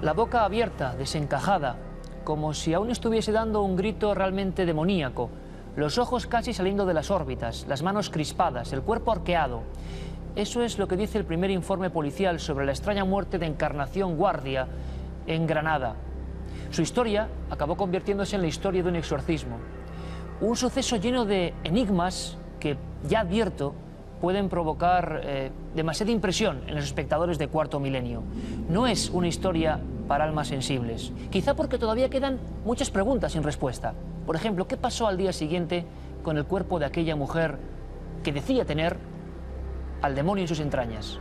la boca abierta, desencajada, como si aún estuviese dando un grito realmente demoníaco, los ojos casi saliendo de las órbitas, las manos crispadas, el cuerpo arqueado. Eso es lo que dice el primer informe policial sobre la extraña muerte de Encarnación Guardia en Granada. Su historia acabó convirtiéndose en la historia de un exorcismo. Un suceso lleno de enigmas que, ya advierto, pueden provocar demasiada impresión en los espectadores de Cuarto Milenio. No es una historia para almas sensibles, quizá porque todavía quedan muchas preguntas sin respuesta. Por ejemplo, ¿qué pasó al día siguiente con el cuerpo de aquella mujer que decía tener al demonio en sus entrañas?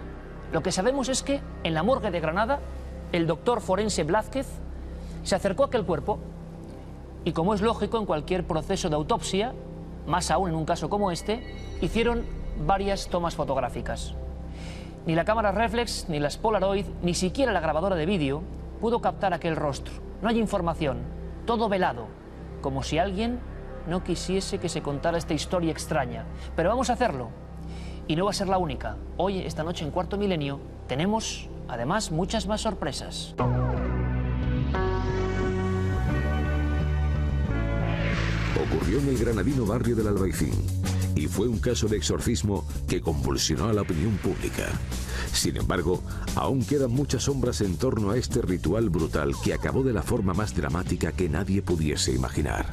Lo que sabemos es que en la morgue de Granada, el doctor forense Blázquez se acercó a aquel cuerpo y, como es lógico en cualquier proceso de autopsia, más aún en un caso como este, hicieron varias tomas fotográficas. Ni la cámara reflex, ni las Polaroid, ni siquiera la grabadora de vídeo pudo captar aquel rostro. No hay información, todo velado, como si alguien no quisiese que se contara esta historia extraña. Pero vamos a hacerlo. Y no va a ser la única. Hoy, esta noche en Cuarto Milenio, tenemos además muchas más sorpresas. Ocurrió en el granadino barrio del Albaicín y fue un caso de exorcismo que convulsionó a la opinión pública. Sin embargo, aún quedan muchas sombras en torno a este ritual brutal que acabó de la forma más dramática que nadie pudiese imaginar.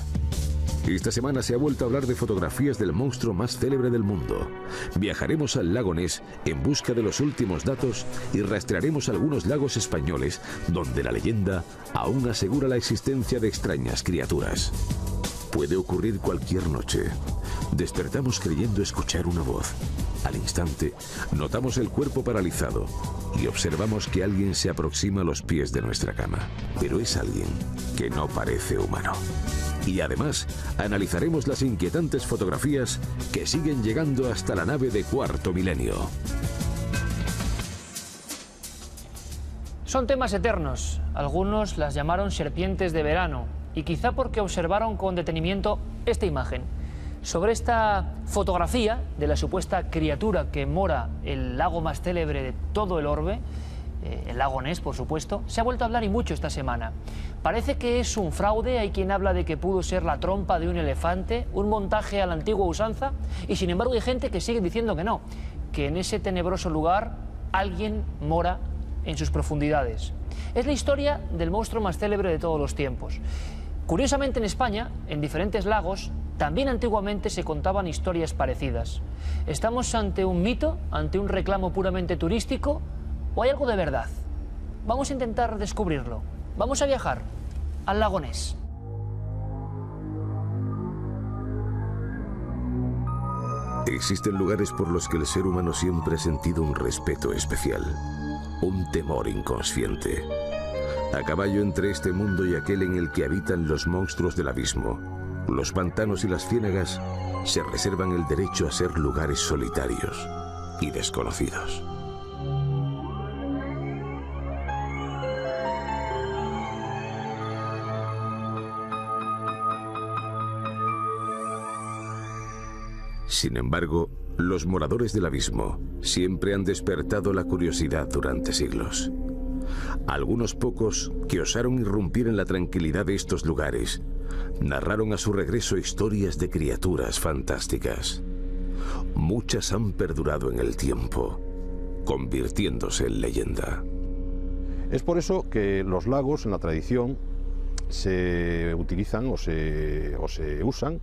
Esta semana se ha vuelto a hablar de fotografías del monstruo más célebre del mundo. Viajaremos al lago Ness en busca de los últimos datos y rastrearemos algunos lagos españoles donde la leyenda aún asegura la existencia de extrañas criaturas. Puede ocurrir cualquier noche. Despertamos creyendo escuchar una voz. Al instante, notamos el cuerpo paralizado y observamos que alguien se aproxima a los pies de nuestra cama. Pero es alguien que no parece humano. Y además, analizaremos las inquietantes fotografías que siguen llegando hasta la nave de Cuarto Milenio. Son temas eternos. Algunos las llamaron serpientes de verano, y quizá porque observaron con detenimiento esta imagen. Sobre esta fotografía de la supuesta criatura que mora el lago más célebre de todo el orbe, el lago Ness, por supuesto, se ha vuelto a hablar y mucho esta semana. Parece que es un fraude, hay quien habla de que pudo ser la trompa de un elefante, un montaje a la antigua usanza, y sin embargo hay gente que sigue diciendo que no, que en ese tenebroso lugar alguien mora en sus profundidades. Es la historia del monstruo más célebre de todos los tiempos. Curiosamente, en España, en diferentes lagos, también antiguamente se contaban historias parecidas. ¿Estamos ante un mito, ante un reclamo puramente turístico, o hay algo de verdad? Vamos a intentar descubrirlo. Vamos a viajar al lago Ness. Existen lugares por los que el ser humano siempre ha sentido un respeto especial, un temor inconsciente. A caballo entre este mundo y aquel en el que habitan los monstruos del abismo, los pantanos y las ciénagas se reservan el derecho a ser lugares solitarios y desconocidos. Sin embargo, los moradores del abismo siempre han despertado la curiosidad durante siglos. Algunos pocos que osaron irrumpir en la tranquilidad de estos lugares narraron a su regreso historias de criaturas fantásticas. Muchas han perdurado en el tiempo, convirtiéndose en leyenda. Es por eso que los lagos en la tradición se utilizan o se usan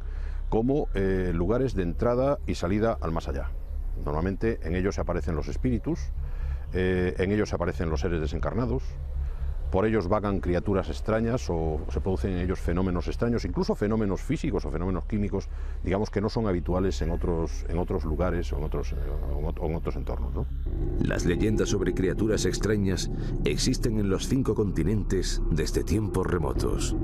como lugares de entrada y salida al más allá. Normalmente en ellos aparecen los espíritus, en ellos aparecen los seres desencarnados, por ellos vagan criaturas extrañas o se producen en ellos fenómenos extraños, incluso fenómenos físicos o fenómenos químicos, digamos que no son habituales en otros lugares o en otros entornos, ¿no? Las leyendas sobre criaturas extrañas existen en los 5 continentes desde tiempos remotos.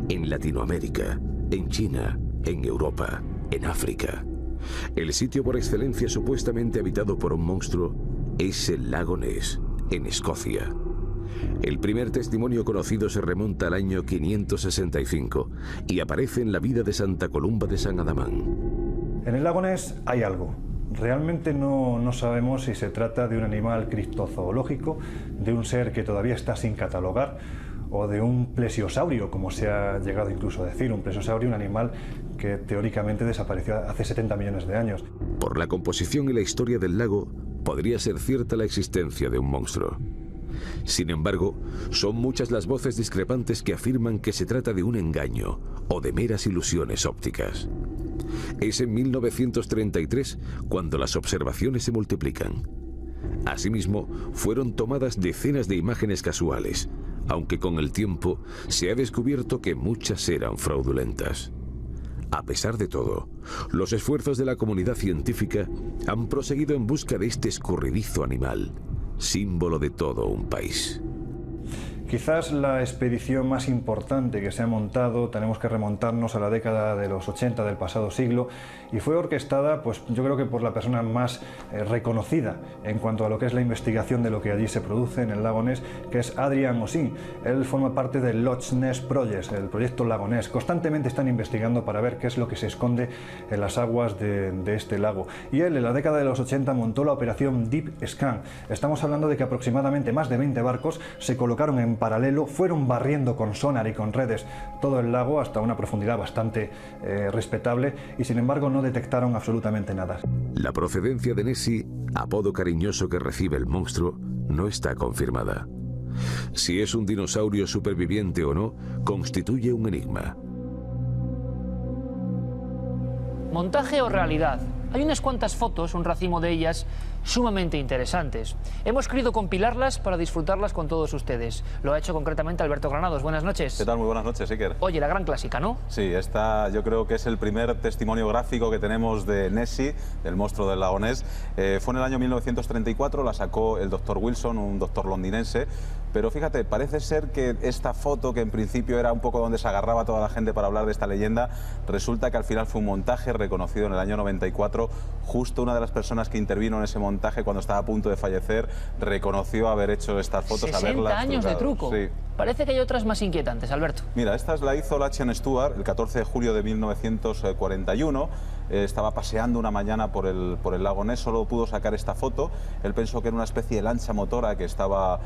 En Latinoamérica, en China, en Europa, en África. El sitio por excelencia supuestamente habitado por un monstruo es el lago Ness, en Escocia. El primer testimonio conocido se remonta al año 565 y aparece en la vida de Santa Columba de San Adamán. En el lago Ness hay algo, Realmente no sabemos si se trata de un animal criptozoológico, de un ser que todavía está sin catalogar, o de un plesiosaurio, como se ha llegado incluso a decir. Un plesiosaurio, un animal que teóricamente desapareció hace 70 millones de años. Por la composición y la historia del lago, podría ser cierta la existencia de un monstruo. Sin embargo, son muchas las voces discrepantes que afirman que se trata de un engaño o de meras ilusiones ópticas. Es en 1933 cuando las observaciones se multiplican. Asimismo, fueron tomadas decenas de imágenes casuales, aunque con el tiempo se ha descubierto que muchas eran fraudulentas. A pesar de todo, los esfuerzos de la comunidad científica han proseguido en busca de este escurridizo animal, símbolo de todo un país. Quizás la expedición más importante que se ha montado, tenemos que remontarnos a la década de los 80 del pasado siglo, y fue orquestada, pues yo creo que por la persona más reconocida en cuanto a lo que es la investigación de lo que allí se produce en el lago Ness, que es Adrian Ossin. Él forma parte del Loch Ness Project, el proyecto Lago Ness. Constantemente están investigando para ver qué es lo que se esconde en las aguas de este lago. Y él en la década de los 80 montó la operación Deep Scan. Estamos hablando de que aproximadamente más de 20 barcos se colocaron en paralelo, fueron barriendo con sonar y con redes todo el lago hasta una profundidad bastante respetable, y sin embargo no detectaron absolutamente nada. La procedencia de Nessie, apodo cariñoso que recibe el monstruo, no está confirmada. Si es un dinosaurio superviviente o no, constituye un enigma. ¿Montaje o realidad? Hay unas cuantas fotos, un racimo de ellas, sumamente interesantes. Hemos querido compilarlas para disfrutarlas con todos ustedes. Lo ha hecho concretamente Alberto Granados. Buenas noches. ¿Qué tal? Muy buenas noches, Iker. Oye, la gran clásica, ¿no? Sí, esta yo creo que es el primer testimonio gráfico que tenemos de Nessie, el monstruo del lago Ness. Fue en el año 1934, la sacó el doctor Wilson, un doctor londinense. Pero fíjate, parece ser que esta foto, que en principio era un poco donde se agarraba toda la gente para hablar de esta leyenda, resulta que al final fue un montaje reconocido en el año 94. Justo una de las personas que intervino en ese montaje, cuando estaba a punto de fallecer, reconoció haber hecho estas fotos. 60 años de truco. Sí. Parece que hay otras más inquietantes, Alberto. Mira, esta la hizo Lachlan Stuart el 14 de julio de 1941. Estaba paseando una mañana por el lago Ness, solo pudo sacar esta foto. Él pensó que era una especie de lancha motora que estaba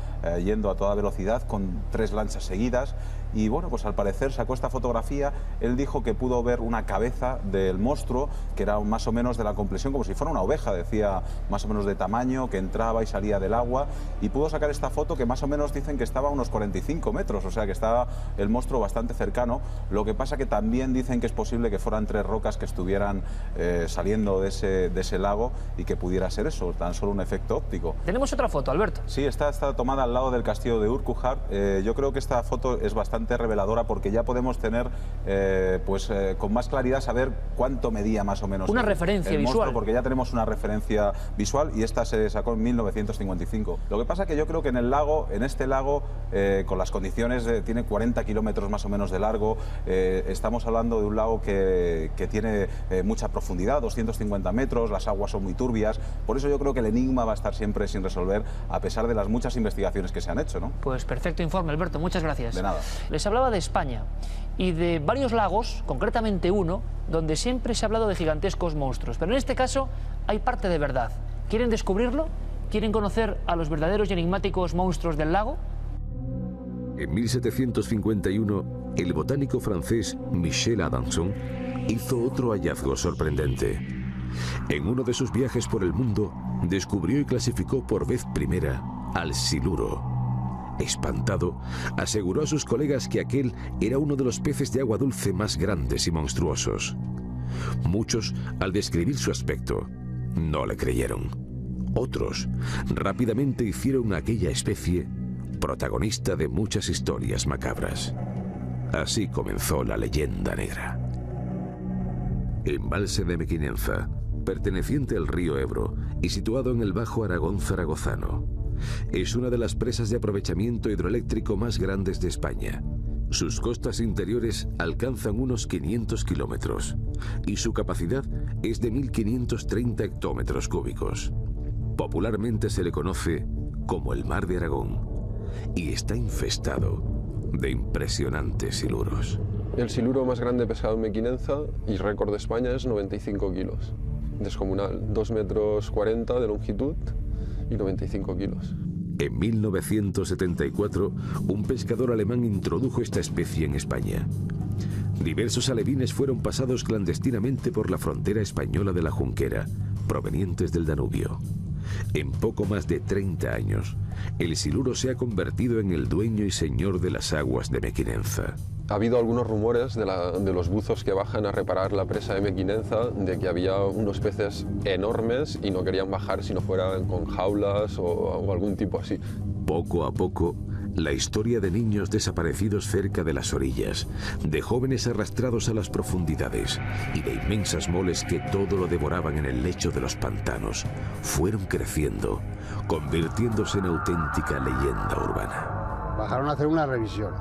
yendo a toda velocidad con 3 lanchas seguidas. Y bueno, pues al parecer sacó esta fotografía. Él dijo que pudo ver una cabeza del monstruo, que era más o menos de la complexión, como si fuera una oveja, decía, más o menos de tamaño, que entraba y salía del agua. Y pudo sacar esta foto que más o menos dicen que estaba a unos 45 metros, o sea que estaba el monstruo bastante cercano. Lo que pasa que también dicen que es posible que fueran 3 rocas que estuvieran saliendo de ese lago, y que pudiera ser eso, tan solo un efecto óptico. Tenemos otra foto, Alberto. Sí, esta está tomada al lado del castillo de Urquhart. Yo creo que esta foto es bastante reveladora, porque ya podemos tener con más claridad saber cuánto medía más o menos una referencia el monstruo, visual, porque ya tenemos una referencia visual, y esta se sacó en 1955. Lo que pasa que yo creo que en este lago, con las condiciones, tiene 40 kilómetros más o menos de largo. Estamos hablando de un lago que tiene mucha profundidad, 250 metros, las aguas son muy turbias. Por eso yo creo que el enigma va a estar siempre sin resolver, a pesar de las muchas investigaciones que se han hecho, ¿no? Pues perfecto informe, Alberto, muchas gracias. De nada. Les hablaba de España y de varios lagos, concretamente uno, donde siempre se ha hablado de gigantescos monstruos. Pero en este caso hay parte de verdad. ¿Quieren descubrirlo? ¿Quieren conocer a los verdaderos y enigmáticos monstruos del lago? En 1751, el botánico francés Michel Adamson hizo otro hallazgo sorprendente. En uno de sus viajes por el mundo, descubrió y clasificó por vez primera al siluro. Espantado, aseguró a sus colegas que aquel era uno de los peces de agua dulce más grandes y monstruosos. Muchos, al describir su aspecto, no le creyeron. Otros rápidamente hicieron a aquella especie protagonista de muchas historias macabras. Así comenzó la leyenda negra. Embalse de Mequinenza, perteneciente al río Ebro y situado en el Bajo Aragón zaragozano, es una de las presas de aprovechamiento hidroeléctrico más grandes de España. Sus costas interiores alcanzan unos 500 kilómetros y su capacidad es de 1.530 hectómetros cúbicos. Popularmente se le conoce como el Mar de Aragón y está infestado de impresionantes siluros. El siluro más grande pescado en Mequinenza y récord de España es 95 kilos. descomunal, 2,40 metros de longitud y 95 kilos. En 1974, un pescador alemán introdujo esta especie en España. Diversos alevines fueron pasados clandestinamente por la frontera española de la Junquera, provenientes del Danubio. En poco más de 30 años, el siluro se ha convertido en el dueño y señor de las aguas de Mequinenza. Ha habido algunos rumores de los buzos que bajan a reparar la presa de Mequinenza, de que había unos peces enormes y no querían bajar si no fueran con jaulas o algún tipo así. Poco a poco, la historia de niños desaparecidos cerca de las orillas, de jóvenes arrastrados a las profundidades y de inmensas moles que todo lo devoraban en el lecho de los pantanos, fueron creciendo, convirtiéndose en auténtica leyenda urbana. Bajaron a hacer una revisión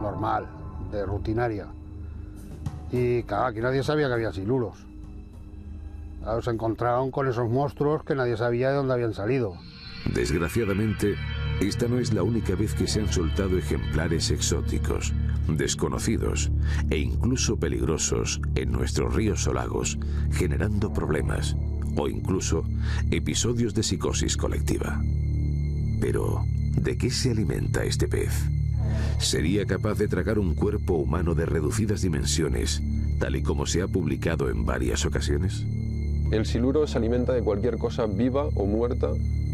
normal, de rutinaria, y claro, aquí nadie sabía que había siluros. Claro, se encontraron con esos monstruos que nadie sabía de dónde habían salido. Desgraciadamente, esta no es la única vez que se han soltado ejemplares exóticos, desconocidos e incluso peligrosos en nuestros ríos o lagos, generando problemas o incluso episodios de psicosis colectiva. Pero, ¿de qué se alimenta este pez? ¿Sería capaz de tragar un cuerpo humano de reducidas dimensiones, tal y como se ha publicado en varias ocasiones? El siluro se alimenta de cualquier cosa viva o muerta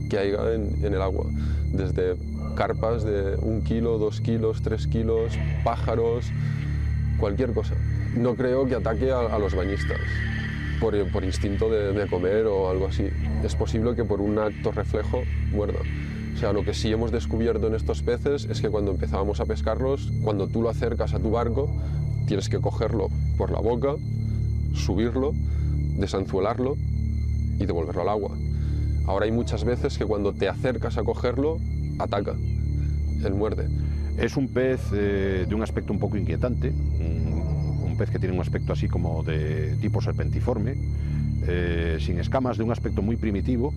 que haya en el agua, desde carpas de 1 kilo, 2 kilos, 3 kilos, pájaros, cualquier cosa. No creo que ataque a los bañistas por instinto de comer o algo así. Es posible que por un acto reflejo muerda. O sea, lo que sí hemos descubierto en estos peces es que cuando empezábamos a pescarlos, cuando tú lo acercas a tu barco, tienes que cogerlo por la boca, subirlo, desanzuelarlo y devolverlo al agua. Ahora hay muchas veces que cuando te acercas a cogerlo, ataca, él muerde. Es un pez de un aspecto un poco inquietante, un pez que tiene un aspecto así como de tipo serpentiforme, sin escamas, de un aspecto muy primitivo.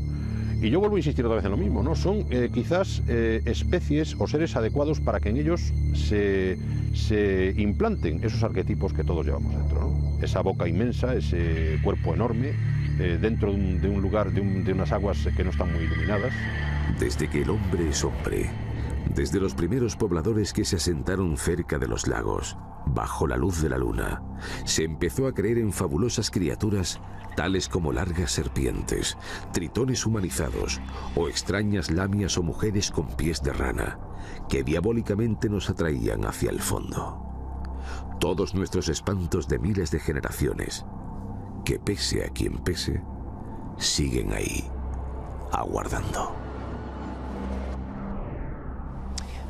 Y yo vuelvo a insistir otra vez en lo mismo, ¿no? Son quizás especies o seres adecuados para que en ellos se implanten esos arquetipos que todos llevamos dentro, ¿no? Esa boca inmensa, ese cuerpo enorme, dentro de un lugar, de unas aguas que no están muy iluminadas. Desde que el hombre es hombre, desde los primeros pobladores que se asentaron cerca de los lagos, bajo la luz de la luna, se empezó a creer en fabulosas criaturas tales como largas serpientes, tritones humanizados o extrañas lamias o mujeres con pies de rana, que diabólicamente nos atraían hacia el fondo. Todos nuestros espantos de miles de generaciones, que pese a quien pese, siguen ahí, aguardando.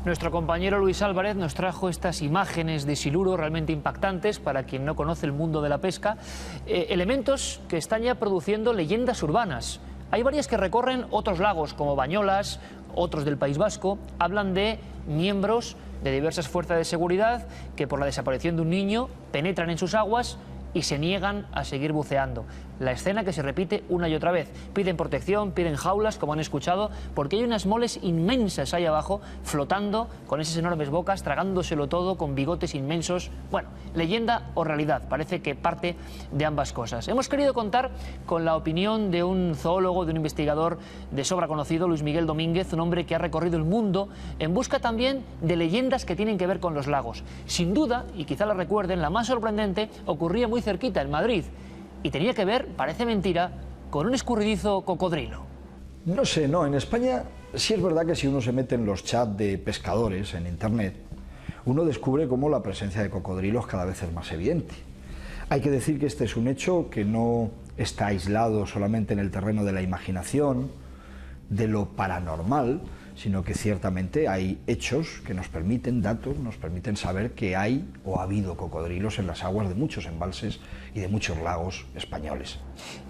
Nuestro compañero Luis Álvarez nos trajo estas imágenes de siluro realmente impactantes para quien no conoce el mundo de la pesca, elementos que están ya produciendo leyendas urbanas. Hay varias que recorren otros lagos como Bañolas, otros del País Vasco, hablan de miembros de diversas fuerzas de seguridad que por la desaparición de un niño penetran en sus aguas y se niegan a seguir buceando. La escena que se repite una y otra vez. Piden protección, piden jaulas, como han escuchado, porque hay unas moles inmensas ahí abajo, flotando con esas enormes bocas, tragándoselo todo, con bigotes inmensos. Bueno, leyenda o realidad, parece que parte de ambas cosas. Hemos querido contar con la opinión de un zoólogo, de un investigador de sobra conocido, Luis Miguel Domínguez, un hombre que ha recorrido el mundo en busca también de leyendas que tienen que ver con los lagos. Sin duda, y quizá la recuerden, la más sorprendente ocurría muy cerquita, en Madrid, y tenía que ver, parece mentira, con un escurridizo cocodrilo. No sé, no, en España sí es verdad que si uno se mete en los chats de pescadores en internet, uno descubre cómo la presencia de cocodrilos cada vez es más evidente. Hay que decir que este es un hecho que no está aislado solamente en el terreno de la imaginación, de lo paranormal, sino que ciertamente hay hechos que nos permiten, datos, nos permiten saber que hay o ha habido cocodrilos en las aguas de muchos embalses y de muchos lagos españoles.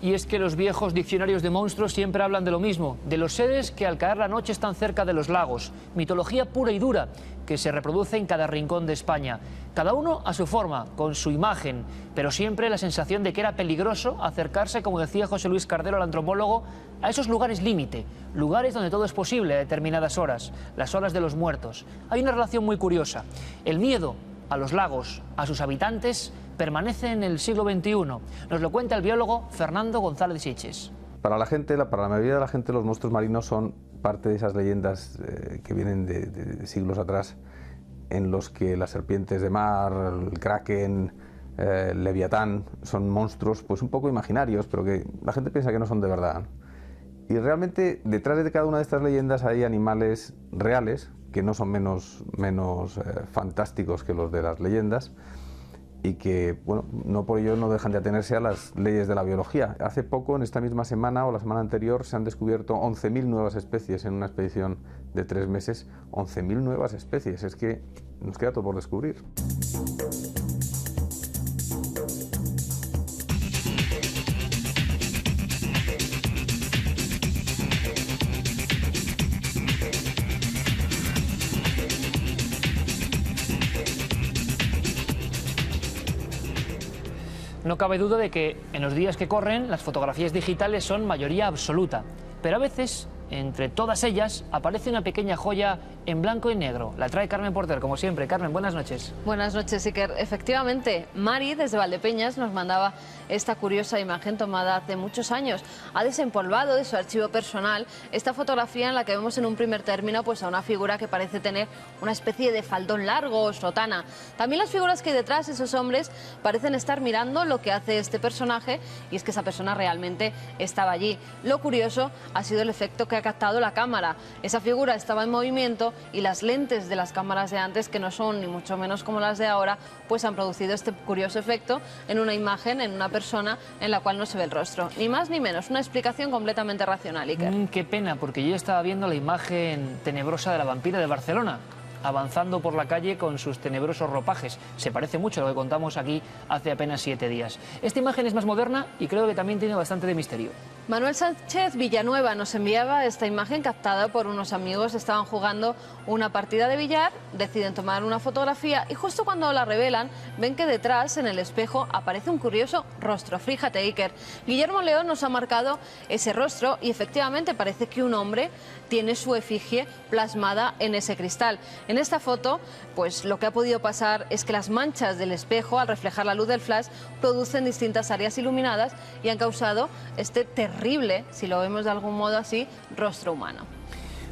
Y es que los viejos diccionarios de monstruos siempre hablan de lo mismo, de los seres que al caer la noche están cerca de los lagos, mitología pura y dura que se reproduce en cada rincón de España, cada uno a su forma, con su imagen, pero siempre la sensación de que era peligroso acercarse, como decía José Luis Cardero, el antropólogo, a esos lugares límite, lugares donde todo es posible a determinadas horas, las horas de los muertos. Hay una relación muy curiosa. El miedo a los lagos, a sus habitantes, permanece en el siglo XXI. Nos lo cuenta el biólogo Fernando González Sitges. Para la mayoría de la gente, los monstruos marinos son parte de esas leyendas que vienen de siglos atrás, en los que las serpientes de mar, el kraken, el leviatán, son monstruos pues un poco imaginarios, pero que la gente piensa que no son de verdad. Y realmente detrás de cada una de estas leyendas hay animales reales, que no son menos fantásticos que los de las leyendas, y que, bueno, no por ello no dejan de atenerse a las leyes de la biología. Hace poco, en esta misma semana o la semana anterior, se han descubierto 11.000 nuevas especies en una expedición de 3 meses. 11.000 nuevas especies, es que nos queda todo por descubrir. No cabe duda de que en los días que corren las fotografías digitales son mayoría absoluta, pero a veces entre todas ellas aparece una pequeña joya en blanco y negro. La trae Carmen Porter, como siempre. Carmen, buenas noches. Buenas noches, Iker. Efectivamente, Mari, desde Valdepeñas, nos mandaba esta curiosa imagen tomada hace muchos años. Ha desempolvado de su archivo personal esta fotografía en la que vemos en un primer término pues a una figura que parece tener una especie de faldón largo o sotana. También las figuras que hay detrás, esos hombres, parecen estar mirando lo que hace este personaje, y es que esa persona realmente estaba allí. Lo curioso ha sido el efecto que ha captado la cámara. Esa figura estaba en movimiento y las lentes de las cámaras de antes, que no son ni mucho menos como las de ahora, pues han producido este curioso efecto en una imagen, en una persona en la cual no se ve el rostro. Ni más ni menos, una explicación completamente racional, Iker. Qué pena, porque yo estaba viendo la imagen tenebrosa de la vampira de Barcelona, avanzando por la calle con sus tenebrosos ropajes. Se parece mucho a lo que contamos aquí hace apenas 7 días. Esta imagen es más moderna y creo que también tiene bastante de misterio. Manuel Sánchez Villanueva nos enviaba esta imagen captada por unos amigos. Estaban jugando una partida de billar, deciden tomar una fotografía y justo cuando la revelan ven que detrás, en el espejo, aparece un curioso rostro. Fíjate, Iker. Guillermo León nos ha marcado ese rostro y efectivamente parece que un hombre tiene su efigie plasmada en ese cristal. En esta foto, pues lo que ha podido pasar es que las manchas del espejo, al reflejar la luz del flash, producen distintas áreas iluminadas y han causado este terrible, si lo vemos de algún modo así, rostro humano.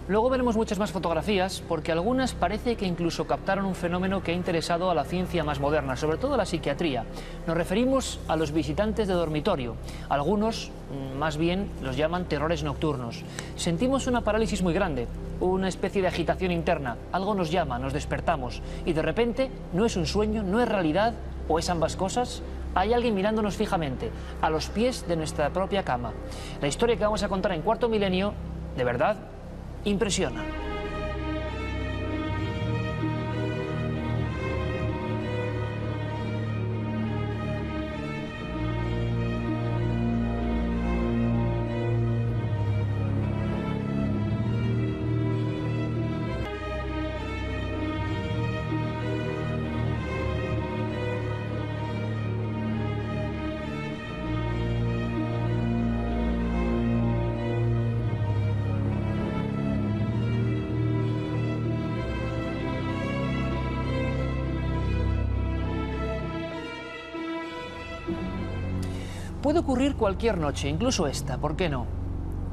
Luego veremos muchas más fotografías, porque algunas parece que incluso captaron un fenómeno que ha interesado a la ciencia más moderna, sobre todo a la psiquiatría. Nos referimos a los visitantes de dormitorio. Algunos, más bien, los llaman terrores nocturnos. Sentimos una parálisis muy grande, una especie de agitación interna. Algo nos llama, nos despertamos, y de repente no es un sueño, no es realidad, o es ambas cosas. Hay alguien mirándonos fijamente, a los pies de nuestra propia cama. La historia que vamos a contar en Cuarto Milenio, de verdad, impresiona. Puede ocurrir cualquier noche, incluso esta, ¿por qué no?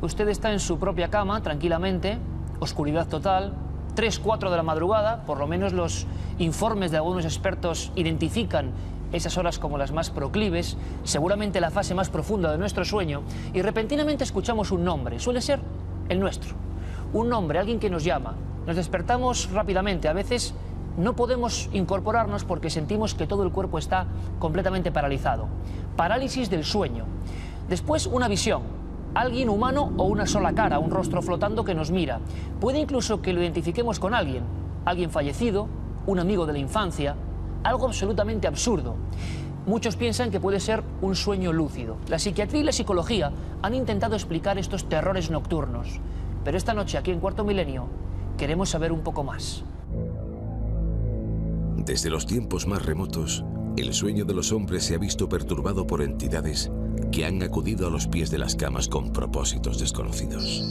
Usted está en su propia cama, tranquilamente, oscuridad total, 3, 4 de la madrugada, por lo menos los informes de algunos expertos identifican esas horas como las más proclives, seguramente la fase más profunda de nuestro sueño, y repentinamente escuchamos un nombre, suele ser el nuestro. Un nombre, alguien que nos llama. Nos despertamos rápidamente, a veces no podemos incorporarnos porque sentimos que todo el cuerpo está completamente paralizado. Parálisis del sueño. Después una visión, alguien humano o una sola cara, un rostro flotando que nos mira. Puede incluso que lo identifiquemos con alguien fallecido, un amigo de la infancia, algo absolutamente absurdo. Muchos piensan que puede ser un sueño lúcido. La psiquiatría y la psicología han intentado explicar estos terrores nocturnos, pero esta noche aquí en Cuarto Milenio queremos saber un poco más. Desde los tiempos más remotos, el sueño de los hombres se ha visto perturbado por entidades que han acudido a los pies de las camas con propósitos desconocidos.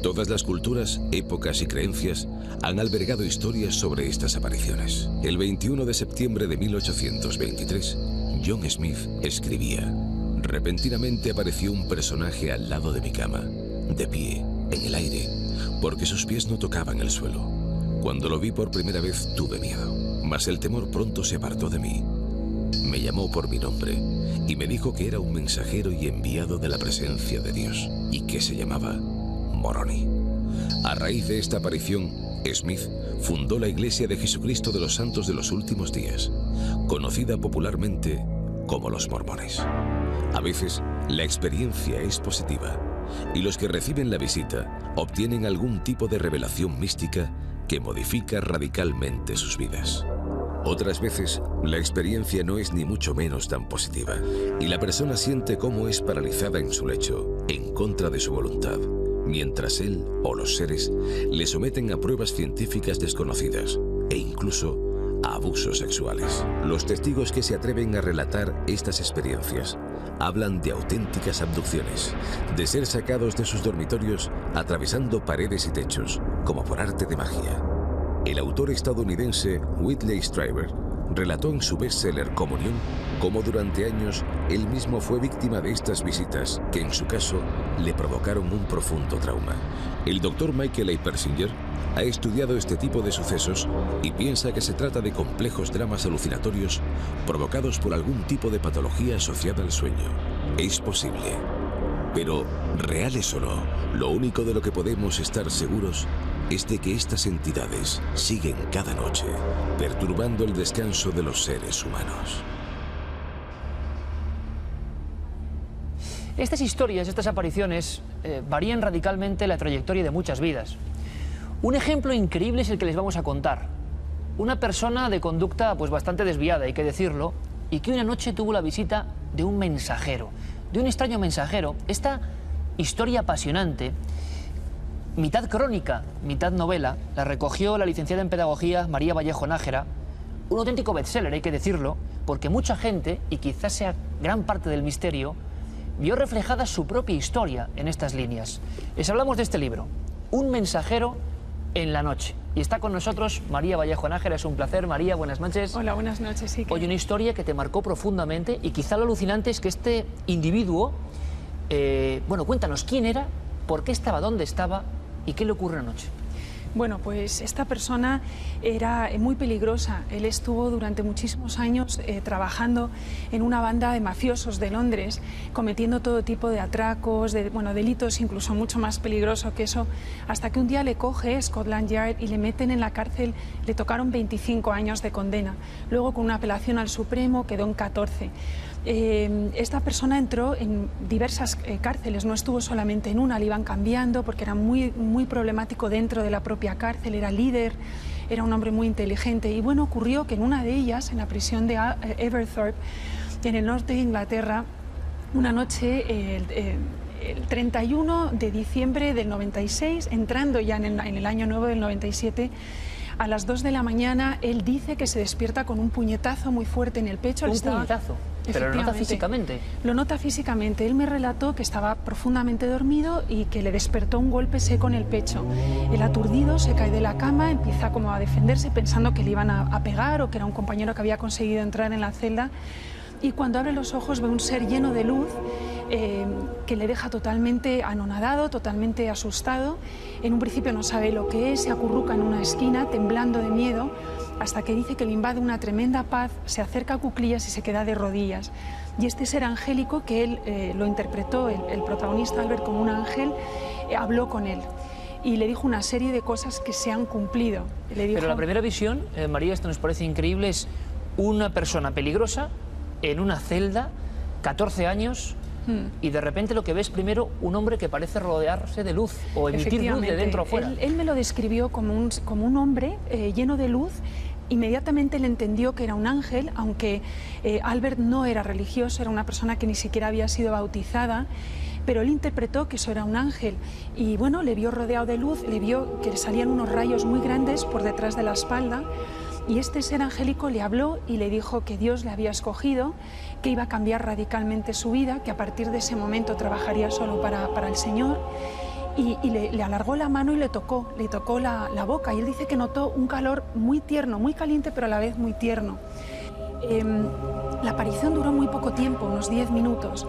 Todas las culturas, épocas y creencias han albergado historias sobre estas apariciones. El 21 de septiembre de 1823, John Smith escribía: repentinamente apareció un personaje al lado de mi cama, de pie, en el aire, porque sus pies no tocaban el suelo. Cuando lo vi por primera vez tuve miedo, mas el temor pronto se apartó de mí. Me llamó por mi nombre y me dijo que era un mensajero y enviado de la presencia de Dios y que se llamaba Moroni. A raíz de esta aparición, Smith fundó la Iglesia de Jesucristo de los Santos de los Últimos Días, conocida popularmente como los Mormones. A veces, la experiencia es positiva y los que reciben la visita obtienen algún tipo de revelación mística que modifica radicalmente sus vidas. Otras veces, la experiencia no es ni mucho menos tan positiva y la persona siente cómo es paralizada en su lecho, en contra de su voluntad, mientras él o los seres le someten a pruebas científicas desconocidas e incluso a abusos sexuales. Los testigos que se atreven a relatar estas experiencias hablan de auténticas abducciones, de ser sacados de sus dormitorios atravesando paredes y techos, como por arte de magia. El autor estadounidense Whitley Strieber relató en su bestseller Comunión cómo durante años él mismo fue víctima de estas visitas que en su caso le provocaron un profundo trauma. El doctor Michael A. Persinger ha estudiado este tipo de sucesos y piensa que se trata de complejos dramas alucinatorios provocados por algún tipo de patología asociada al sueño. Es posible. Pero, reales o no, lo único de lo que podemos estar seguros es de que estas entidades siguen cada noche perturbando el descanso de los seres humanos. Estas historias, estas apariciones, varían radicalmente la trayectoria de muchas vidas. Un ejemplo increíble es el que les vamos a contar. Una persona de conducta pues bastante desviada, hay que decirlo, y que una noche tuvo la visita de un mensajero, de un extraño mensajero. Esta historia apasionante, mitad crónica, mitad novela, la recogió la licenciada en Pedagogía María Vallejo Nájera, un auténtico bestseller, hay que decirlo, porque mucha gente, y quizás sea gran parte del misterio, vio reflejada su propia historia en estas líneas. Les hablamos de este libro, Un mensajero en la noche. Y está con nosotros María Vallejo Nájera, es un placer. María, buenas noches. Hola, buenas noches. Sí, Oye, una historia que te marcó profundamente y quizá lo alucinante es que este individuo, bueno, cuéntanos quién era, por qué estaba, dónde estaba y qué le ocurre anoche. Bueno, pues esta persona era muy peligrosa. Él estuvo durante muchísimos años trabajando en una banda de mafiosos de Londres, cometiendo todo tipo de atracos, delitos incluso mucho más peligrosos que eso, hasta que un día le coge Scotland Yard y le meten en la cárcel. Le tocaron 25 años de condena. Luego, con una apelación al Supremo, quedó en 14. Esta persona entró en diversas cárceles, no estuvo solamente en una, le iban cambiando porque era muy problemático dentro de la propia cárcel, era líder, era un hombre muy inteligente. Y bueno, ocurrió que en una de ellas, en la prisión de Everthorpe, en el norte de Inglaterra, una noche, el 31 de diciembre del 96, entrando ya en el año nuevo del 97, a las 2 de la mañana, él dice que se despierta con un puñetazo muy fuerte en el pecho. ¿Un puñetazo? ¿Pero lo nota físicamente? Lo nota físicamente. Él me relató que estaba profundamente dormido y que le despertó un golpe seco en el pecho. El aturdido se cae de la cama, empieza como a defenderse pensando que le iban a pegar o que era un compañero que había conseguido entrar en la celda. Y cuando abre los ojos ve un ser lleno de luz que le deja totalmente anonadado, totalmente asustado. En un principio no sabe lo que es, se acurruca en una esquina temblando de miedo, hasta que dice que le invade una tremenda paz, se acerca a cuclillas y se queda de rodillas. Y este ser angélico, que él lo interpretó, el protagonista Albert, como un ángel, habló con él y le dijo una serie de cosas que se han cumplido. Le dijo... Pero la primera visión, María, esto nos parece increíble, es una persona peligrosa en una celda, 14 años, y de repente lo que ves primero, un hombre que parece rodearse de luz o emitir luz de dentro a fuera. Él me lo describió como un hombre lleno de luz. Inmediatamente le entendió que era un ángel, aunque Albert no era religioso, era una persona que ni siquiera había sido bautizada, pero él interpretó que eso era un ángel y bueno, le vio rodeado de luz, le vio que le salían unos rayos muy grandes por detrás de la espalda Y este ser angélico le habló y le dijo que Dios le había escogido, que iba a cambiar radicalmente su vida, que a partir de ese momento trabajaría solo para el Señor. Y le alargó la mano y le tocó la boca. Y él dice que notó un calor muy tierno, muy caliente, pero a la vez muy tierno. La aparición duró muy poco tiempo, unos 10 minutos.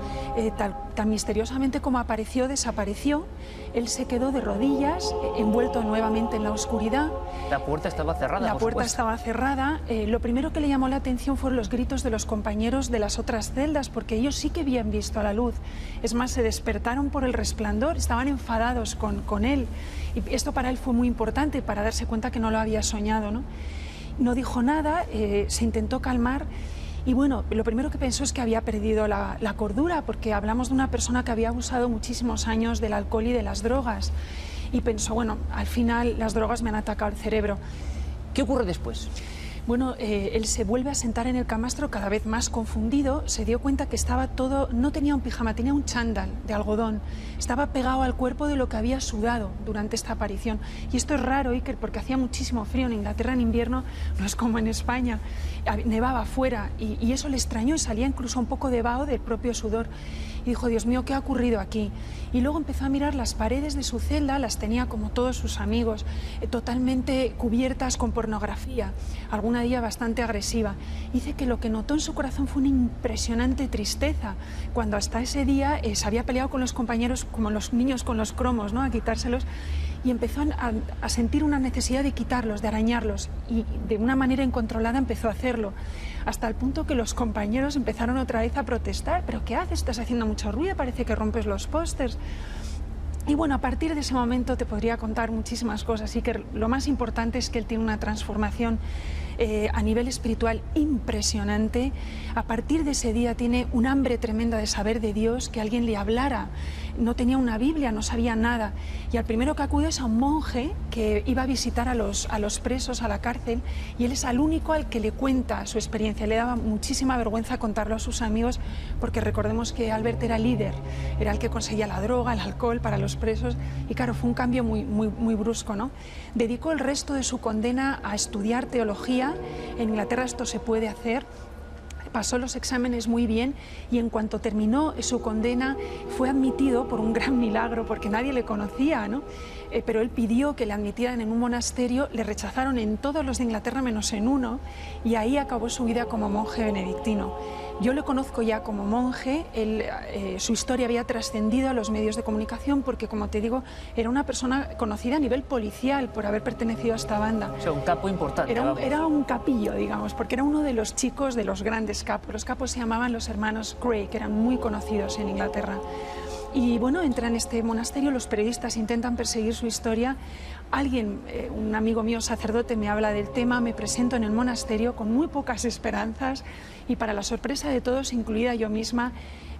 Tan misteriosamente como apareció, desapareció. Él se quedó de rodillas, envuelto nuevamente en la oscuridad. La puerta estaba cerrada, La puerta estaba cerrada. Lo primero que le llamó la atención fueron los gritos de los compañeros de las otras celdas, porque ellos sí que habían visto a la luz. Es más, se despertaron por el resplandor, estaban enfadados con él. Y esto para él fue muy importante, para darse cuenta que no lo había soñado, ¿no? No dijo nada, se intentó calmar y bueno, lo primero que pensó es que había perdido la cordura, porque hablamos de una persona que había abusado muchísimos años del alcohol y de las drogas, y pensó, bueno, al final las drogas me han atacado el cerebro. ¿Qué ocurre después? Bueno, él se vuelve a sentar en el camastro cada vez más confundido, se dio cuenta que estaba todo, no tenía un pijama, tenía un chándal de algodón, estaba pegado al cuerpo de lo que había sudado durante esta aparición. Y esto es raro, Iker, porque hacía muchísimo frío en Inglaterra en invierno, no es como en España, nevaba afuera y eso le extrañó y salía incluso un poco de vaho del propio sudor. Y dijo, Dios mío, ¿qué ha ocurrido aquí? Y luego empezó a mirar las paredes de su celda, las tenía como todos sus amigos, totalmente cubiertas con pornografía, alguna de ellas bastante agresiva. Dice que lo que notó en su corazón fue una impresionante tristeza, cuando hasta ese día se había peleado con los compañeros, como los niños con los cromos, ¿no?, a quitárselos, y empezó a sentir una necesidad de quitarlos, de arañarlos, y de una manera incontrolada empezó a hacerlo, hasta el punto que los compañeros empezaron otra vez a protestar. ¿Pero qué haces? Estás haciendo mucho ruido, parece que rompes los pósters. Y bueno, a partir de ese momento te podría contar muchísimas cosas, y que lo más importante es que él tiene una transformación a nivel espiritual impresionante. A partir de ese día tiene un hambre tremenda de saber de Dios, que alguien le hablara. No tenía una Biblia, no sabía nada. Y al primero que acude es a un monje que iba a visitar a los presos a la cárcel, y él es al único al que le cuenta su experiencia. Le daba muchísima vergüenza contarlo a sus amigos, porque recordemos que Albert era líder, era el que conseguía la droga, el alcohol para los presos, y claro, fue un cambio muy brusco, ¿no? Dedicó el resto de su condena a estudiar teología. En Inglaterra esto se puede hacer. Pasó los exámenes muy bien y en cuanto terminó su condena fue admitido por un gran milagro, porque nadie le conocía, ¿no? Pero él pidió que le admitieran en un monasterio, le rechazaron en todos los de Inglaterra menos en uno, y ahí acabó su vida como monje benedictino. Yo le conozco ya como monje, su historia había trascendido a los medios de comunicación porque, como te digo, era una persona conocida a nivel policial por haber pertenecido a esta banda. O sea, un capo importante. Era un capillo, digamos, porque era uno de los chicos de los grandes capos. Los capos se llamaban los hermanos Cray, que eran muy conocidos en Inglaterra. Y bueno, entra en este monasterio, los periodistas intentan perseguir su historia. Alguien, un amigo mío sacerdote, me habla del tema, me presento en el monasterio con muy pocas esperanzas y para la sorpresa de todos, incluida yo misma,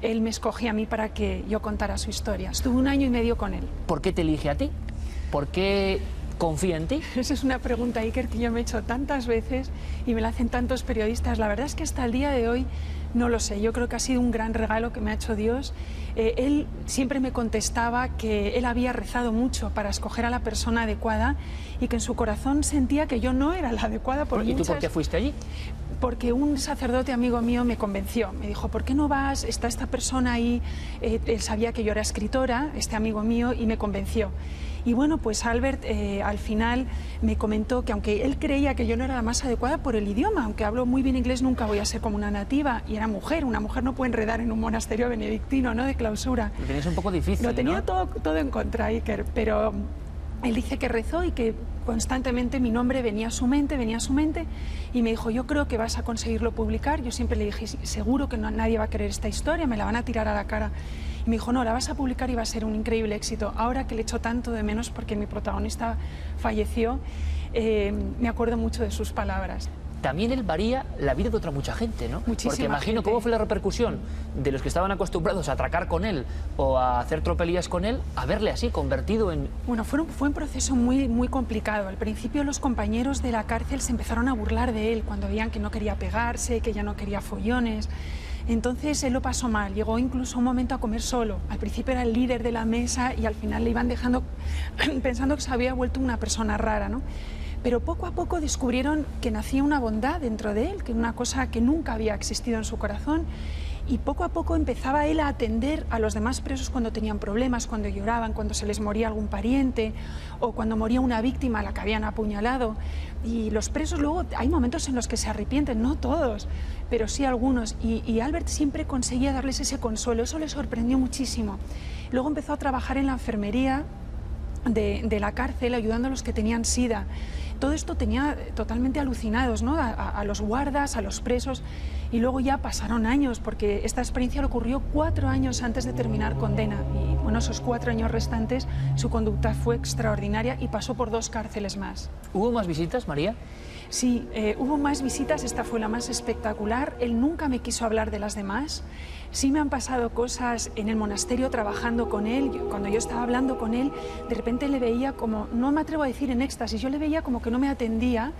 él me escogía a mí para que yo contara su historia. Estuve 1 año y medio con él. ¿Por qué te elige a ti? ¿Por qué confía en ti? Esa es una pregunta, Iker, que yo me he hecho tantas veces y me la hacen tantos periodistas. La verdad es que hasta el día de hoy no lo sé. Yo creo que ha sido un gran regalo que me ha hecho Dios. Él siempre me contestaba que él había rezado mucho para escoger a la persona adecuada y que en su corazón sentía que yo no era la adecuada. ¿Y tú por qué fuiste allí? Porque un sacerdote amigo mío me convenció, me dijo, ¿por qué no vas? Está esta persona ahí. Él sabía que yo era escritora, este amigo mío, y me convenció. Y bueno, pues Albert al final me comentó que aunque él creía que yo no era la más adecuada por el idioma, aunque hablo muy bien inglés, nunca voy a ser como una nativa, y era mujer, una mujer no puede enredar en un monasterio benedictino, ¿no?, de clausura. Lo tenías un poco difícil, Lo tenía, ¿no? todo en contra, Iker, pero él dice que rezó y que constantemente mi nombre venía a su mente, y me dijo, yo creo que vas a conseguirlo publicar. Yo siempre le dije, seguro que nadie va a querer esta historia, me la van a tirar a la cara. Y me dijo, no, la vas a publicar y va a ser un increíble éxito. Ahora que le echo tanto de menos porque mi protagonista falleció, me acuerdo mucho de sus palabras. También él varía la vida de otra mucha gente, ¿no? Muchísima Porque imagino gente. cómo fue la repercusión de los que estaban acostumbrados a atracar con él o a hacer tropelías con él, a verle así, convertido en... Bueno, fue un proceso muy complicado. Al principio los compañeros de la cárcel se empezaron a burlar de él cuando veían que no quería pegarse, que ya no quería follones. Entonces él lo pasó mal, llegó incluso un momento a comer solo. Al principio era el líder de la mesa y al final le iban dejando pensando que se había vuelto una persona rara, ¿no? Pero poco a poco descubrieron que nacía una bondad dentro de él, que una cosa que nunca había existido en su corazón. Y poco a poco empezaba él a atender a los demás presos cuando tenían problemas, cuando lloraban, cuando se les moría algún pariente o cuando moría una víctima a la que habían apuñalado. Y los presos luego, hay momentos en los que se arrepienten, no todos, pero sí algunos. Y Albert siempre conseguía darles ese consuelo, eso le sorprendió muchísimo. Luego empezó a trabajar en la enfermería de la cárcel, ayudando a los que tenían SIDA. Todo esto tenía totalmente alucinados, ¿no? A los guardas, a los presos, y luego ya pasaron años, porque esta experiencia le ocurrió 4 años antes de terminar condena, y bueno, esos 4 años restantes su conducta fue extraordinaria y pasó por 2 cárceles más. ¿Hubo más visitas, María? Sí, hubo más visitas, esta fue la más espectacular. Él nunca me quiso hablar de las demás. Sí me han pasado cosas en el monasterio trabajando con él. Cuando yo estaba hablando con él, de repente le veía como, no me atrevo a decir en éxtasis, yo le veía como que no me atendía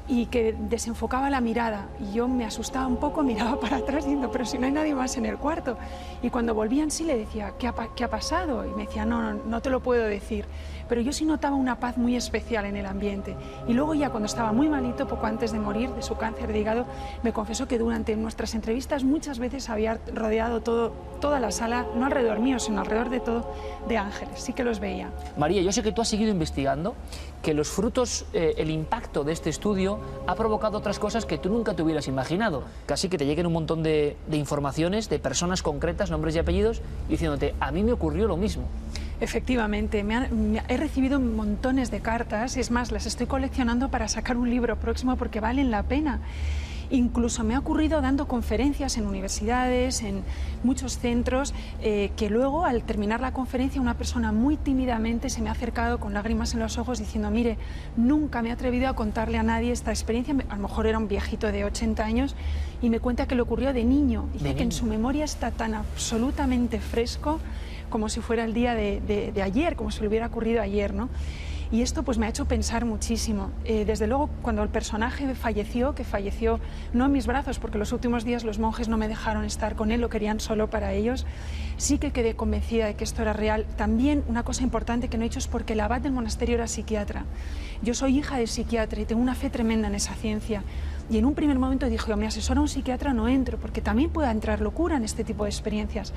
y que desenfocaba la mirada. Y yo me asustaba un poco, miraba para atrás diciendo, pero si no hay nadie más en el cuarto. Y cuando volvía en sí le decía, ¿qué ha pasado? Y me decía, no te lo puedo decir. Pero yo sí notaba una paz muy especial en el ambiente. Y luego ya cuando estaba muy malito, poco antes de morir de su cáncer de hígado, me confesó que durante nuestras entrevistas muchas veces había rodeado toda la sala, no alrededor mío, sino alrededor de todo, de ángeles. Sí que los veía. María, yo sé que tú has seguido investigando, que los frutos, el impacto de este estudio ha provocado otras cosas que tú nunca te hubieras imaginado. Casi que te lleguen un montón de informaciones de personas concretas, nombres y apellidos, diciéndote, a mí me ocurrió lo mismo. Efectivamente, he recibido montones de cartas, es más, las estoy coleccionando para sacar un libro próximo porque valen la pena. Incluso me ha ocurrido dando conferencias en universidades, en muchos centros, que luego al terminar la conferencia una persona muy tímidamente se me ha acercado con lágrimas en los ojos diciendo, mire, nunca me he atrevido a contarle a nadie esta experiencia. A lo mejor era un viejito de 80 años y me cuenta que le ocurrió de niño. Dice que en su memoria está tan absolutamente fresco como si fuera el día de ayer, como si le hubiera ocurrido ayer, ¿no? Y esto pues me ha hecho pensar muchísimo. Desde luego, cuando el personaje falleció, que falleció no en mis brazos, porque los últimos días los monjes no me dejaron estar con él, lo querían solo para ellos, sí que quedé convencida de que esto era real. También una cosa importante que no he hecho es porque el abad del monasterio era psiquiatra. Yo soy hija de psiquiatra y tengo una fe tremenda en esa ciencia. Y en un primer momento dije, o me asesora un psiquiatra, no entro, porque también puede entrar locura en este tipo de experiencias.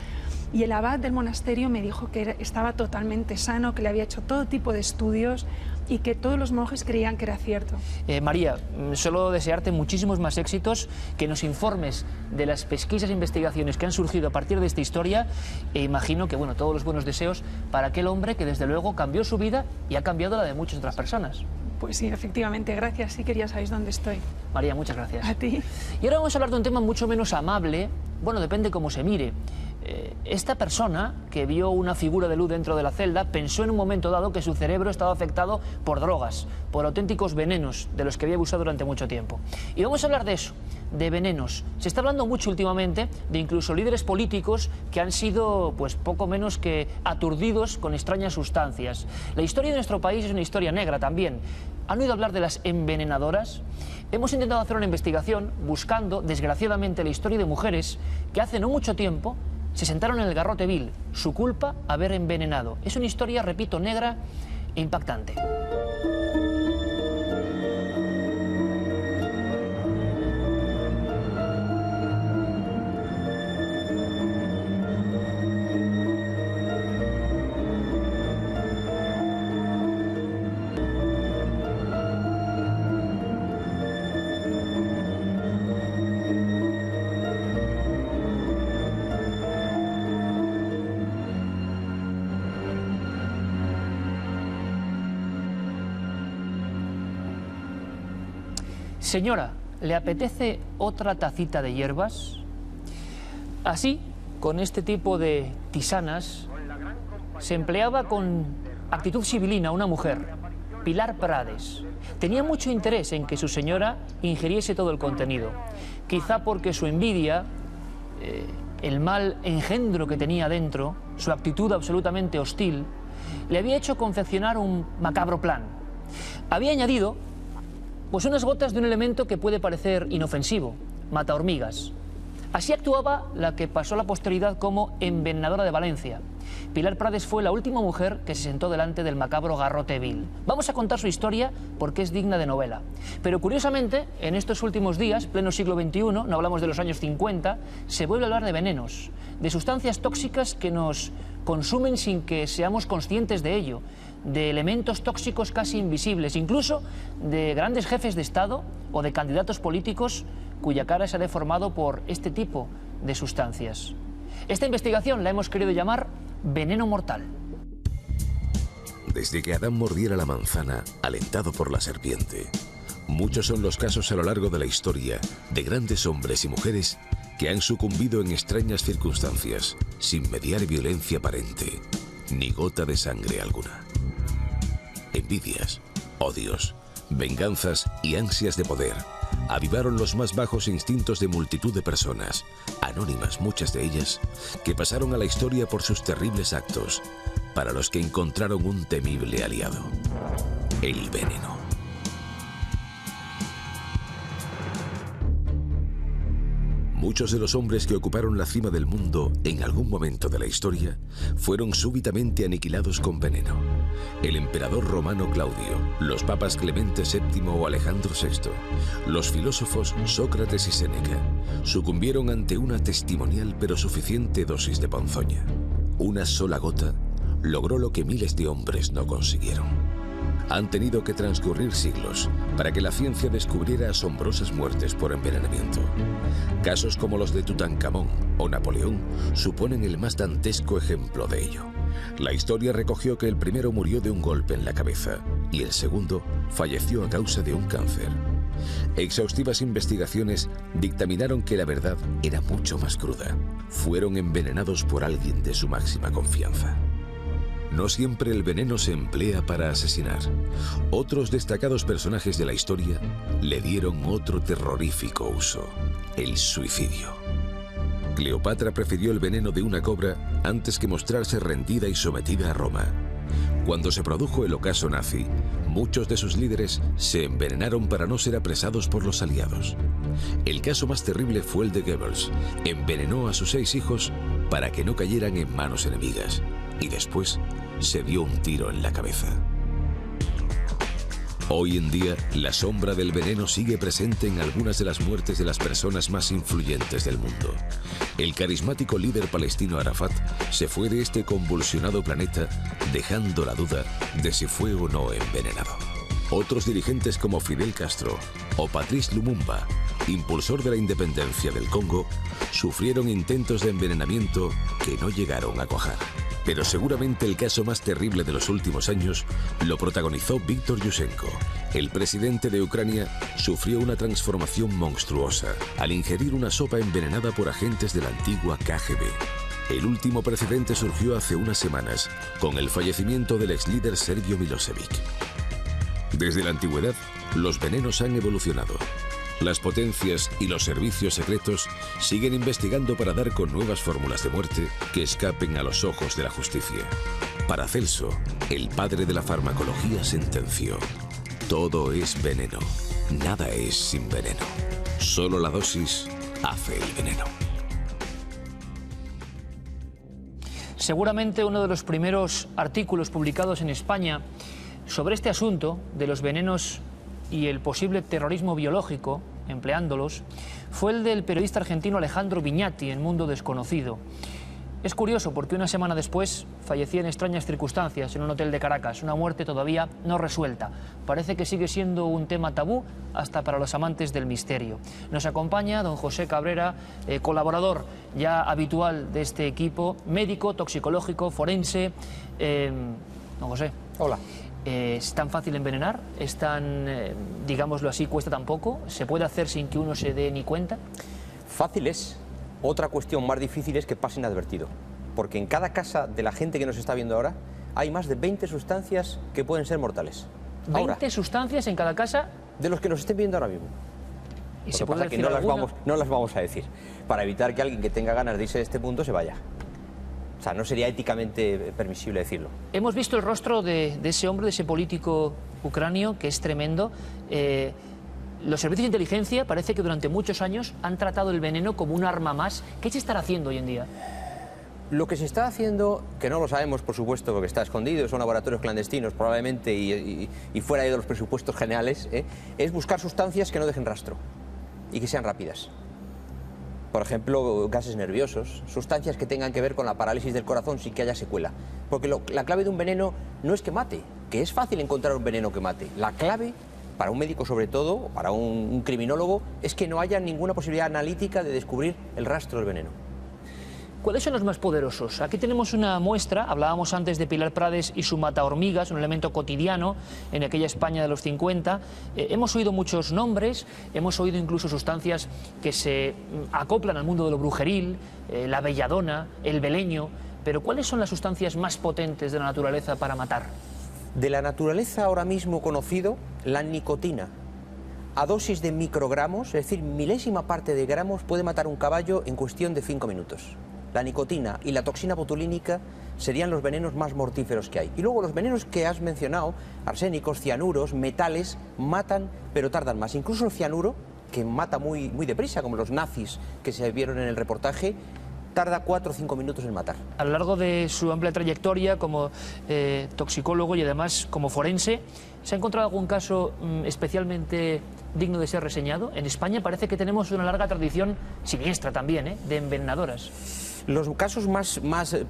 Y el abad del monasterio me dijo que estaba totalmente sano, que le había hecho todo tipo de estudios y que todos los monjes creían que era cierto. María, solo desearte muchísimos más éxitos, que nos informes de las pesquisas e investigaciones que han surgido a partir de esta historia, e imagino que, bueno, todos los buenos deseos para aquel hombre que desde luego cambió su vida y ha cambiado la de muchas otras personas. Pues sí, efectivamente, gracias, sí que ya sabéis dónde estoy. María, muchas gracias. A ti. Y ahora vamos a hablar de un tema mucho menos amable, bueno, depende cómo se mire. Esta persona que vio una figura de luz dentro de la celda pensó en un momento dado que su cerebro estaba afectado por drogas, por auténticos venenos de los que había abusado durante mucho tiempo. Y vamos a hablar de eso, de venenos. Se está hablando mucho últimamente de incluso líderes políticos que han sido pues poco menos que aturdidos con extrañas sustancias. La historia de nuestro país es una historia negra también. ¿Han oído hablar de las envenenadoras? Hemos intentado hacer una investigación buscando, desgraciadamente, la historia de mujeres que hace no mucho tiempo se sentaron en el garrote vil, su culpa haber envenenado. Es una historia, repito, negra e impactante. Señora, ¿le apetece otra tacita de hierbas? Así, con este tipo de tisanas, se empleaba con actitud sibilina una mujer, Pilar Prades. Tenía mucho interés en que su señora ingiriese todo el contenido, quizá porque su envidia, el mal engendro que tenía dentro, su actitud absolutamente hostil, le había hecho confeccionar un macabro plan. Había añadido pues unas gotas de un elemento que puede parecer inofensivo, matahormigas. Así actuaba la que pasó a la posteridad como envenenadora de Valencia. Pilar Prades fue la última mujer que se sentó delante del macabro garrote vil. Vamos a contar su historia porque es digna de novela. Pero curiosamente, en estos últimos días, pleno siglo XXI, no hablamos de los años 50, se vuelve a hablar de venenos, de sustancias tóxicas que nos consumen sin que seamos conscientes de ello, de elementos tóxicos casi invisibles, incluso de grandes jefes de Estado o de candidatos políticos cuya cara se ha deformado por este tipo de sustancias. Esta investigación la hemos querido llamar Veneno Mortal. Desde que Adán mordiera la manzana, alentado por la serpiente, muchos son los casos a lo largo de la historia de grandes hombres y mujeres que han sucumbido en extrañas circunstancias, sin mediar violencia aparente, ni gota de sangre alguna. Envidias, odios, venganzas y ansias de poder avivaron los más bajos instintos de multitud de personas, anónimas muchas de ellas, que pasaron a la historia por sus terribles actos, para los que encontraron un temible aliado: el veneno. Muchos de los hombres que ocuparon la cima del mundo en algún momento de la historia fueron súbitamente aniquilados con veneno. El emperador romano Claudio, los papas Clemente VII o Alejandro VI, los filósofos Sócrates y Séneca, sucumbieron ante una testimonial pero suficiente dosis de ponzoña. Una sola gota logró lo que miles de hombres no consiguieron. Han tenido que transcurrir siglos para que la ciencia descubriera asombrosas muertes por envenenamiento. Casos como los de Tutankamón o Napoleón suponen el más dantesco ejemplo de ello. La historia recogió que el primero murió de un golpe en la cabeza y el segundo falleció a causa de un cáncer. Exhaustivas investigaciones dictaminaron que la verdad era mucho más cruda. Fueron envenenados por alguien de su máxima confianza. No siempre el veneno se emplea para asesinar. Otros destacados personajes de la historia le dieron otro terrorífico uso: el suicidio. Cleopatra prefirió el veneno de una cobra antes que mostrarse rendida y sometida a Roma. Cuando se produjo el ocaso nazi, muchos de sus líderes se envenenaron para no ser apresados por los aliados. El caso más terrible fue el de Goebbels. Envenenó a sus 6 hijos para que no cayeran en manos enemigas, y después se dio un tiro en la cabeza. Hoy en día, la sombra del veneno sigue presente en algunas de las muertes de las personas más influyentes del mundo. El carismático líder palestino Arafat se fue de este convulsionado planeta dejando la duda de si fue o no envenenado. Otros dirigentes como Fidel Castro o Patrice Lumumba, impulsor de la independencia del Congo, sufrieron intentos de envenenamiento que no llegaron a cuajar. Pero seguramente el caso más terrible de los últimos años lo protagonizó Víctor Yushchenko. El presidente de Ucrania sufrió una transformación monstruosa al ingerir una sopa envenenada por agentes de la antigua KGB. El último precedente surgió hace unas semanas con el fallecimiento del ex líder serbio Milosevic. Desde la antigüedad, los venenos han evolucionado. Las potencias y los servicios secretos siguen investigando para dar con nuevas fórmulas de muerte que escapen a los ojos de la justicia. Paracelso, el padre de la farmacología, sentenció: todo es veneno, nada es sin veneno. Solo la dosis hace el veneno. Seguramente uno de los primeros artículos publicados en España sobre este asunto de los venenos y el posible terrorismo biológico, empleándolos, fue el del periodista argentino Alejandro Viñati en Mundo Desconocido. Es curioso porque una semana después fallecía en extrañas circunstancias en un hotel de Caracas, una muerte todavía no resuelta. Parece que sigue siendo un tema tabú hasta para los amantes del misterio. Nos acompaña don José Cabrera, colaborador ya habitual de este equipo, médico, toxicológico, forense. Don José. Hola. ¿Es tan fácil envenenar? ¿Es tan, digámoslo así, cuesta tan poco? ¿Se puede hacer sin que uno se dé ni cuenta? Fácil es. Otra cuestión más difícil es que pase inadvertido. Porque en cada casa de la gente que nos está viendo ahora hay más de 20 sustancias que pueden ser mortales. ¿20 sustancias en cada casa? De los que nos estén viendo ahora mismo. ¿Y se Lo que puede pasa es que no las vamos a decir, para evitar que alguien que tenga ganas de irse de este punto se vaya. O sea, no sería éticamente permisible decirlo. Hemos visto el rostro de ese hombre, de ese político ucranio, que es tremendo. Los servicios de inteligencia parece que durante muchos años han tratado el veneno como un arma más. ¿Qué se estará haciendo hoy en día? Lo que se está haciendo, que no lo sabemos por supuesto porque está escondido, son laboratorios clandestinos probablemente y fuera de los presupuestos generales, es buscar sustancias que no dejen rastro y que sean rápidas. Por ejemplo, gases nerviosos, sustancias que tengan que ver con la parálisis del corazón sin que haya secuela. Porque la clave de un veneno no es que mate, que es fácil encontrar un veneno que mate. La clave, para un médico sobre todo, o para un criminólogo, es que no haya ninguna posibilidad analítica de descubrir el rastro del veneno. ¿Cuáles son los más poderosos? Aquí tenemos una muestra, hablábamos antes de Pilar Prades y su matahormigas, un elemento cotidiano en aquella España de los 50. Hemos oído muchos nombres, hemos oído incluso sustancias que se acoplan al mundo de lo brujeril, la belladona, el beleño, pero ¿cuáles son las sustancias más potentes de la naturaleza para matar? De la naturaleza ahora mismo conocido, la nicotina. A dosis de microgramos, es decir, milésima parte de gramos, puede matar un caballo en cuestión de 5 minutos. La nicotina y la toxina botulínica serían los venenos más mortíferos que hay. Y luego los venenos que has mencionado, arsénicos, cianuros, metales, matan, pero tardan más. Incluso el cianuro, que mata muy deprisa, como los nazis que se vieron en el reportaje, tarda 4 o 5 minutos en matar. A lo largo de su amplia trayectoria como toxicólogo y además como forense, ¿se ha encontrado algún caso especialmente digno de ser reseñado? En España parece que tenemos una larga tradición siniestra también, de envenenadoras. Los casos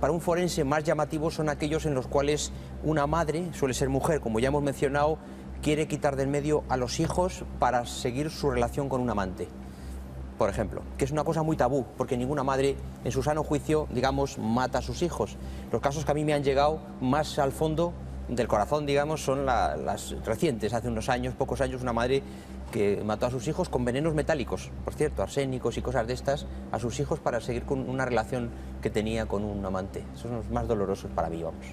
para un forense más llamativos son aquellos en los cuales una madre, suele ser mujer, como ya hemos mencionado, quiere quitar del medio a los hijos para seguir su relación con un amante, por ejemplo, que es una cosa muy tabú, porque ninguna madre en su sano juicio, digamos, mata a sus hijos. Los casos que a mí me han llegado más al fondo del corazón, digamos, son las recientes. Hace unos años, pocos años, una madre que mató a sus hijos con venenos metálicos, por cierto, arsénicos y cosas de estas, a sus hijos para seguir con una relación que tenía con un amante. Esos son los más dolorosos para mí, vamos.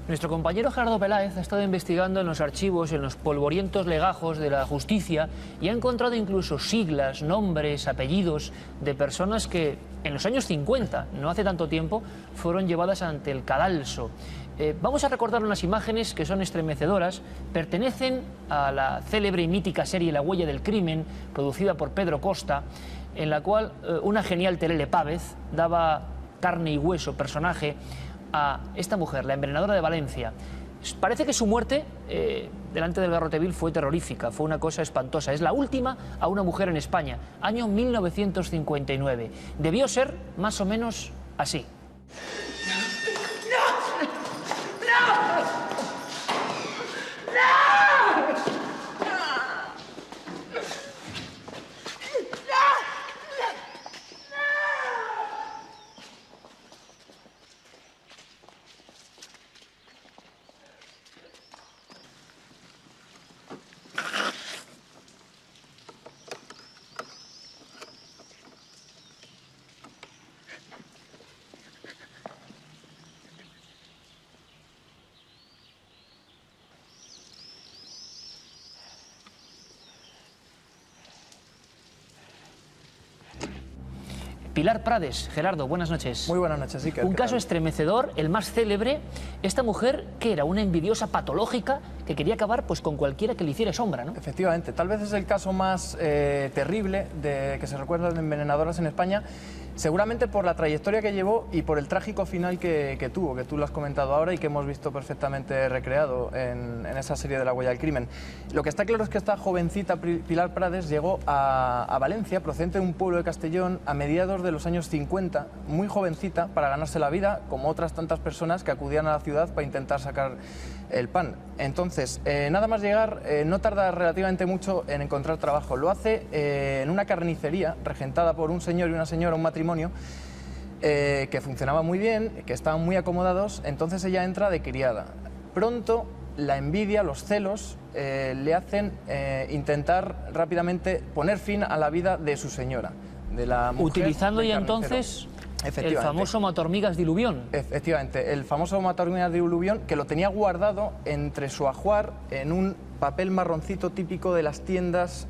Nuestro compañero Gerardo Peláez ha estado investigando en los archivos, en los polvorientos legajos de la justicia y ha encontrado incluso siglas, nombres, apellidos de personas que en los años 50, no hace tanto tiempo, fueron llevadas ante el cadalso. Vamos a recordar unas imágenes que son estremecedoras, pertenecen a la célebre y mítica serie La huella del crimen, producida por Pedro Costa, en la cual una genial Terele Pávez daba carne y hueso, personaje, a esta mujer, la envenenadora de Valencia. Parece que su muerte delante del garrote vil fue terrorífica, fue una cosa espantosa. Es la última a una mujer en España, año 1959. Debió ser más o menos así. Pilar Prades, Gerardo, buenas noches. Muy buenas noches, Iker. Un caso estremecedor, el más célebre, esta mujer que era una envidiosa patológica que quería acabar pues con cualquiera que le hiciera sombra, ¿no? Efectivamente, tal vez es el caso más terrible que se recuerda de envenenadoras en España, seguramente por la trayectoria que llevó y por el trágico final que tuvo, que tú lo has comentado ahora y que hemos visto perfectamente recreado en esa serie de La huella del crimen. Lo que está claro es que esta jovencita Pilar Prades llegó a Valencia, procedente de un pueblo de Castellón, a mediados de los años 50, muy jovencita, para ganarse la vida, como otras tantas personas que acudían a la ciudad para intentar sacar el pan. Entonces, nada más llegar, no tarda relativamente mucho en encontrar trabajo. Lo hace en una carnicería regentada por un señor y una señora, un matrimonio, que funcionaba muy bien, que estaban muy acomodados. Entonces ella entra de criada. Pronto la envidia, los celos, le hacen intentar rápidamente poner fin a la vida de su señora, de la mujer. Utilizando ya entonces el famoso matahormigas diluvión. Efectivamente, el famoso matahormigas diluvión, que lo tenía guardado entre su ajuar en un papel marroncito típico de las tiendas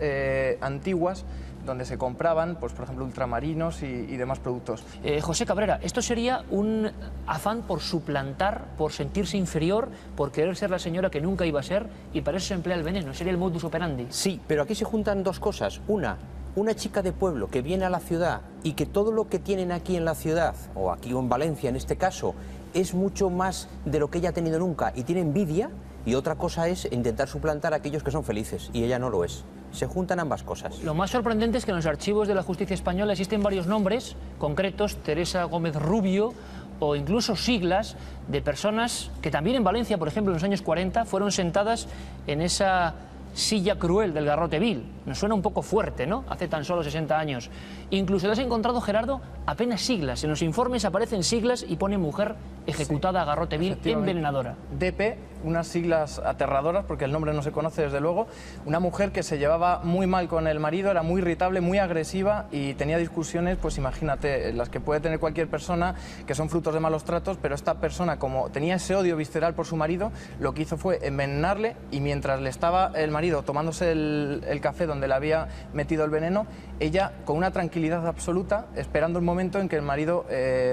antiguas, donde se compraban, pues, por ejemplo, ultramarinos y demás productos. José Cabrera, esto sería un afán por suplantar, por sentirse inferior, por querer ser la señora que nunca iba a ser, y para eso se emplea el veneno, sería el modus operandi. Sí, pero aquí se juntan dos cosas. Una, una chica de pueblo que viene a la ciudad y que todo lo que tienen aquí en la ciudad, o aquí o en Valencia en este caso, es mucho más de lo que ella ha tenido nunca y tiene envidia, y otra cosa es intentar suplantar a aquellos que son felices, y ella no lo es. Se juntan ambas cosas. Lo más sorprendente es que en los archivos de la justicia española existen varios nombres concretos, Teresa Gómez Rubio, o incluso siglas de personas que también en Valencia, por ejemplo, en los años 40, fueron sentadas en esa silla cruel del Garrote Vil. Nos suena un poco fuerte, ¿no? Hace tan solo 60 años. Incluso te has encontrado, Gerardo, apenas siglas. En los informes aparecen siglas y pone mujer ejecutada a Garrote Vil, envenenadora. DP, unas siglas aterradoras, porque el nombre no se conoce desde luego. Una mujer que se llevaba muy mal con el marido, era muy irritable, muy agresiva y tenía discusiones, pues imagínate, las que puede tener cualquier persona, que son frutos de malos tratos, pero esta persona, como tenía ese odio visceral por su marido, lo que hizo fue envenenarle, y mientras le estaba el marido tomándose el café donde le había metido el veneno, ella, con una tranquilidad absoluta, esperando el momento en que el marido,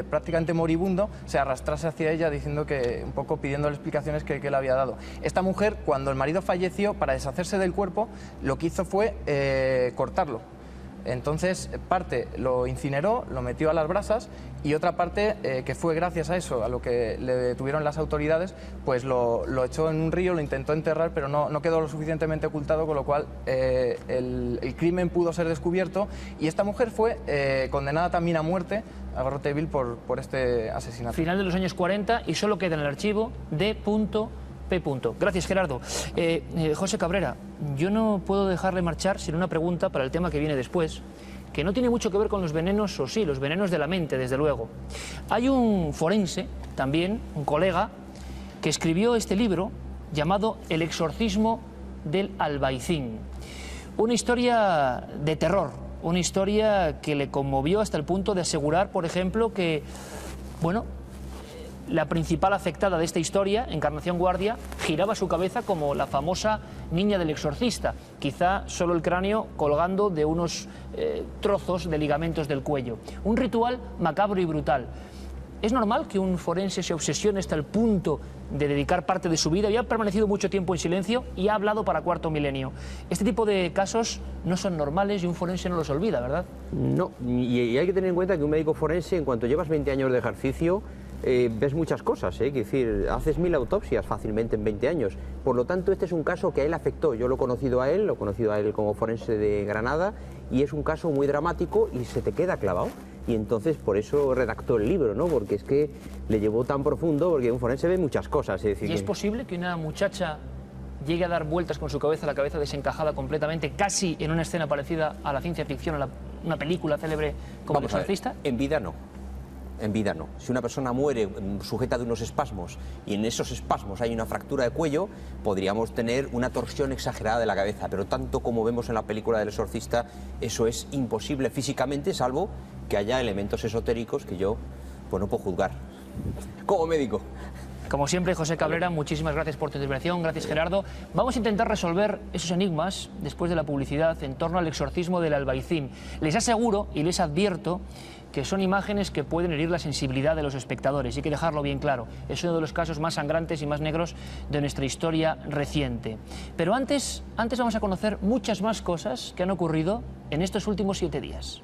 prácticamente moribundo, se arrastrase hacia ella, diciendo que, un poco pidiéndole explicaciones que le había dado. Esta mujer, cuando el marido falleció, para deshacerse del cuerpo, lo que hizo fue cortarlo. Entonces, parte lo incineró, lo metió a las brasas, y otra parte, que fue gracias a eso, a lo que le detuvieron las autoridades, pues lo echó en un río, lo intentó enterrar, pero no quedó lo suficientemente ocultado, con lo cual el crimen pudo ser descubierto, y esta mujer fue condenada también a muerte, a Garrote Vil, por este asesinato. Final de los años 40 y solo queda en el archivo D.P. Gracias, Gerardo. José Cabrera, yo no puedo dejarle marchar sin una pregunta para el tema que viene después, que no tiene mucho que ver con los venenos, o sí, los venenos de la mente, desde luego. Hay un forense, también, un colega, que escribió este libro llamado El exorcismo del Albaicín. Una historia de terror, una historia que le conmovió hasta el punto de asegurar, por ejemplo, que, bueno, la principal afectada de esta historia, Encarnación Guardia, giraba su cabeza como la famosa niña del exorcista, quizá solo el cráneo colgando de unos trozos de ligamentos del cuello. Un ritual macabro y brutal. ¿Es normal que un forense se obsesione hasta el punto de dedicar parte de su vida? Y ha permanecido mucho tiempo en silencio y ha hablado para Cuarto Milenio. Este tipo de casos no son normales y un forense no los olvida, ¿verdad? No, y hay que tener en cuenta que un médico forense, en cuanto llevas 20 años de ejercicio, ves muchas cosas, es decir, haces 1000 autopsias fácilmente en 20 años. Por lo tanto, este es un caso que a él afectó. Yo lo he conocido a él como forense de Granada, y es un caso muy dramático y se te queda clavado. Y entonces por eso redactó el libro, ¿no? Porque es que le llevó tan profundo, porque un forense ve muchas cosas. Es decir, ¿y es posible que una muchacha llegue a dar vueltas con su cabeza, la cabeza desencajada completamente, casi en una escena parecida a la ciencia ficción, a una película célebre como El exorcista? En vida no. En vida no. Si una persona muere sujeta de unos espasmos y en esos espasmos hay una fractura de cuello, podríamos tener una torsión exagerada de la cabeza, pero tanto como vemos en la película del exorcista, eso es imposible físicamente, salvo que haya elementos esotéricos que yo pues no puedo juzgar como médico. Como siempre, José Cabrera, muchísimas gracias por tu intervención, gracias Gerardo. Vamos a intentar resolver esos enigmas después de la publicidad en torno al exorcismo del Albaicín. Les aseguro y les advierto que son imágenes que pueden herir la sensibilidad de los espectadores, y hay que dejarlo bien claro. Es uno de los casos más sangrantes y más negros de nuestra historia reciente. Pero antes vamos a conocer muchas más cosas que han ocurrido en estos últimos 7 días.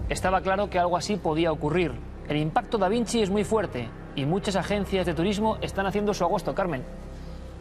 Estaba claro que algo así podía ocurrir. El impacto Da Vinci es muy fuerte y muchas agencias de turismo están haciendo su agosto, Carmen.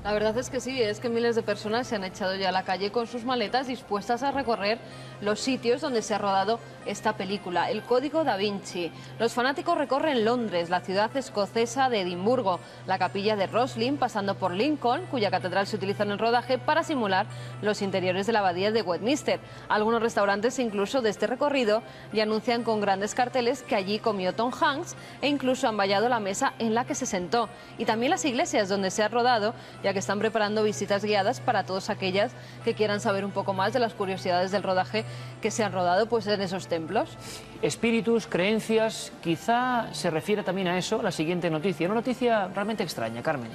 La verdad es que sí, es que miles de personas se han echado ya a la calle con sus maletas dispuestas a recorrer los sitios donde se ha rodado esta película, el Código Da Vinci. Los fanáticos recorren Londres, la ciudad escocesa de Edimburgo, la capilla de Roslin, pasando por Lincoln, cuya catedral se utiliza en el rodaje para simular los interiores de la abadía de Westminster. Algunos restaurantes incluso de este recorrido ya anuncian con grandes carteles que allí comió Tom Hanks e incluso han vallado la mesa en la que se sentó. Y también las iglesias donde se ha rodado, ya que están preparando visitas guiadas para todas aquellas que quieran saber un poco más de las curiosidades del rodaje que se han rodado pues en esos templos. Espíritus, creencias, quizá se refiere también a eso la siguiente noticia, una noticia realmente extraña, Carmen.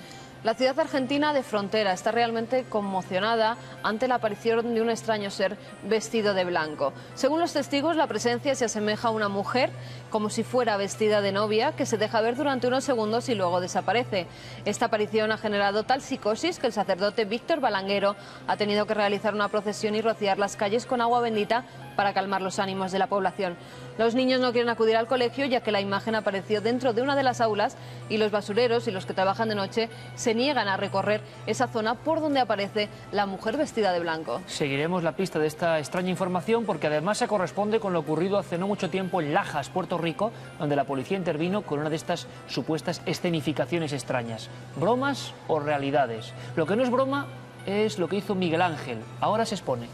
La ciudad argentina de Frontera está realmente conmocionada ante la aparición de un extraño ser vestido de blanco. Según los testigos, la presencia se asemeja a una mujer, como si fuera vestida de novia, que se deja ver durante unos segundos y luego desaparece. Esta aparición ha generado tal psicosis que el sacerdote Víctor Balanguero ha tenido que realizar una procesión y rociar las calles con agua bendita para calmar los ánimos de la población. Los niños no quieren acudir al colegio ya que la imagen apareció dentro de una de las aulas y los basureros y los que trabajan de noche se niegan a recorrer esa zona por donde aparece la mujer vestida de blanco. Seguiremos la pista de esta extraña información porque además se corresponde con lo ocurrido hace no mucho tiempo en Lajas, Puerto Rico, donde la policía intervino con una de estas supuestas escenificaciones extrañas. ¿Bromas o realidades? Lo que no es broma es lo que hizo Miguel Ángel. Ahora se expone.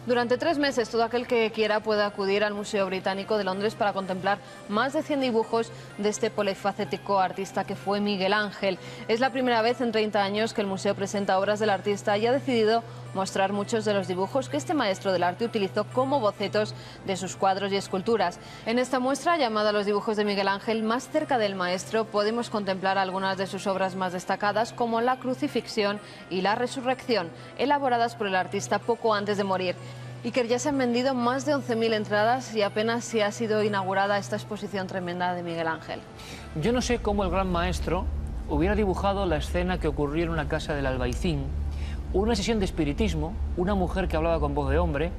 Durante 3 meses, todo aquel que quiera puede acudir al Museo Británico de Londres para contemplar más de 100 dibujos de este polifacético artista que fue Miguel Ángel. Es la primera vez en 30 años que el museo presenta obras del artista y ha decidido mostrar muchos de los dibujos que este maestro del arte utilizó como bocetos de sus cuadros y esculturas. En esta muestra, llamada Los dibujos de Miguel Ángel, más cerca del maestro, podemos contemplar algunas de sus obras más destacadas, como la Crucifixión y la Resurrección, elaboradas por el artista poco antes de morir. Iker, ya se han vendido más de 11.000 entradas y apenas se ha sido inaugurada esta exposición tremenda de Miguel Ángel. Yo no sé cómo el gran maestro hubiera dibujado la escena que ocurrió en una casa del Albaicín, una sesión de espiritismo, una mujer que hablaba con voz de hombre,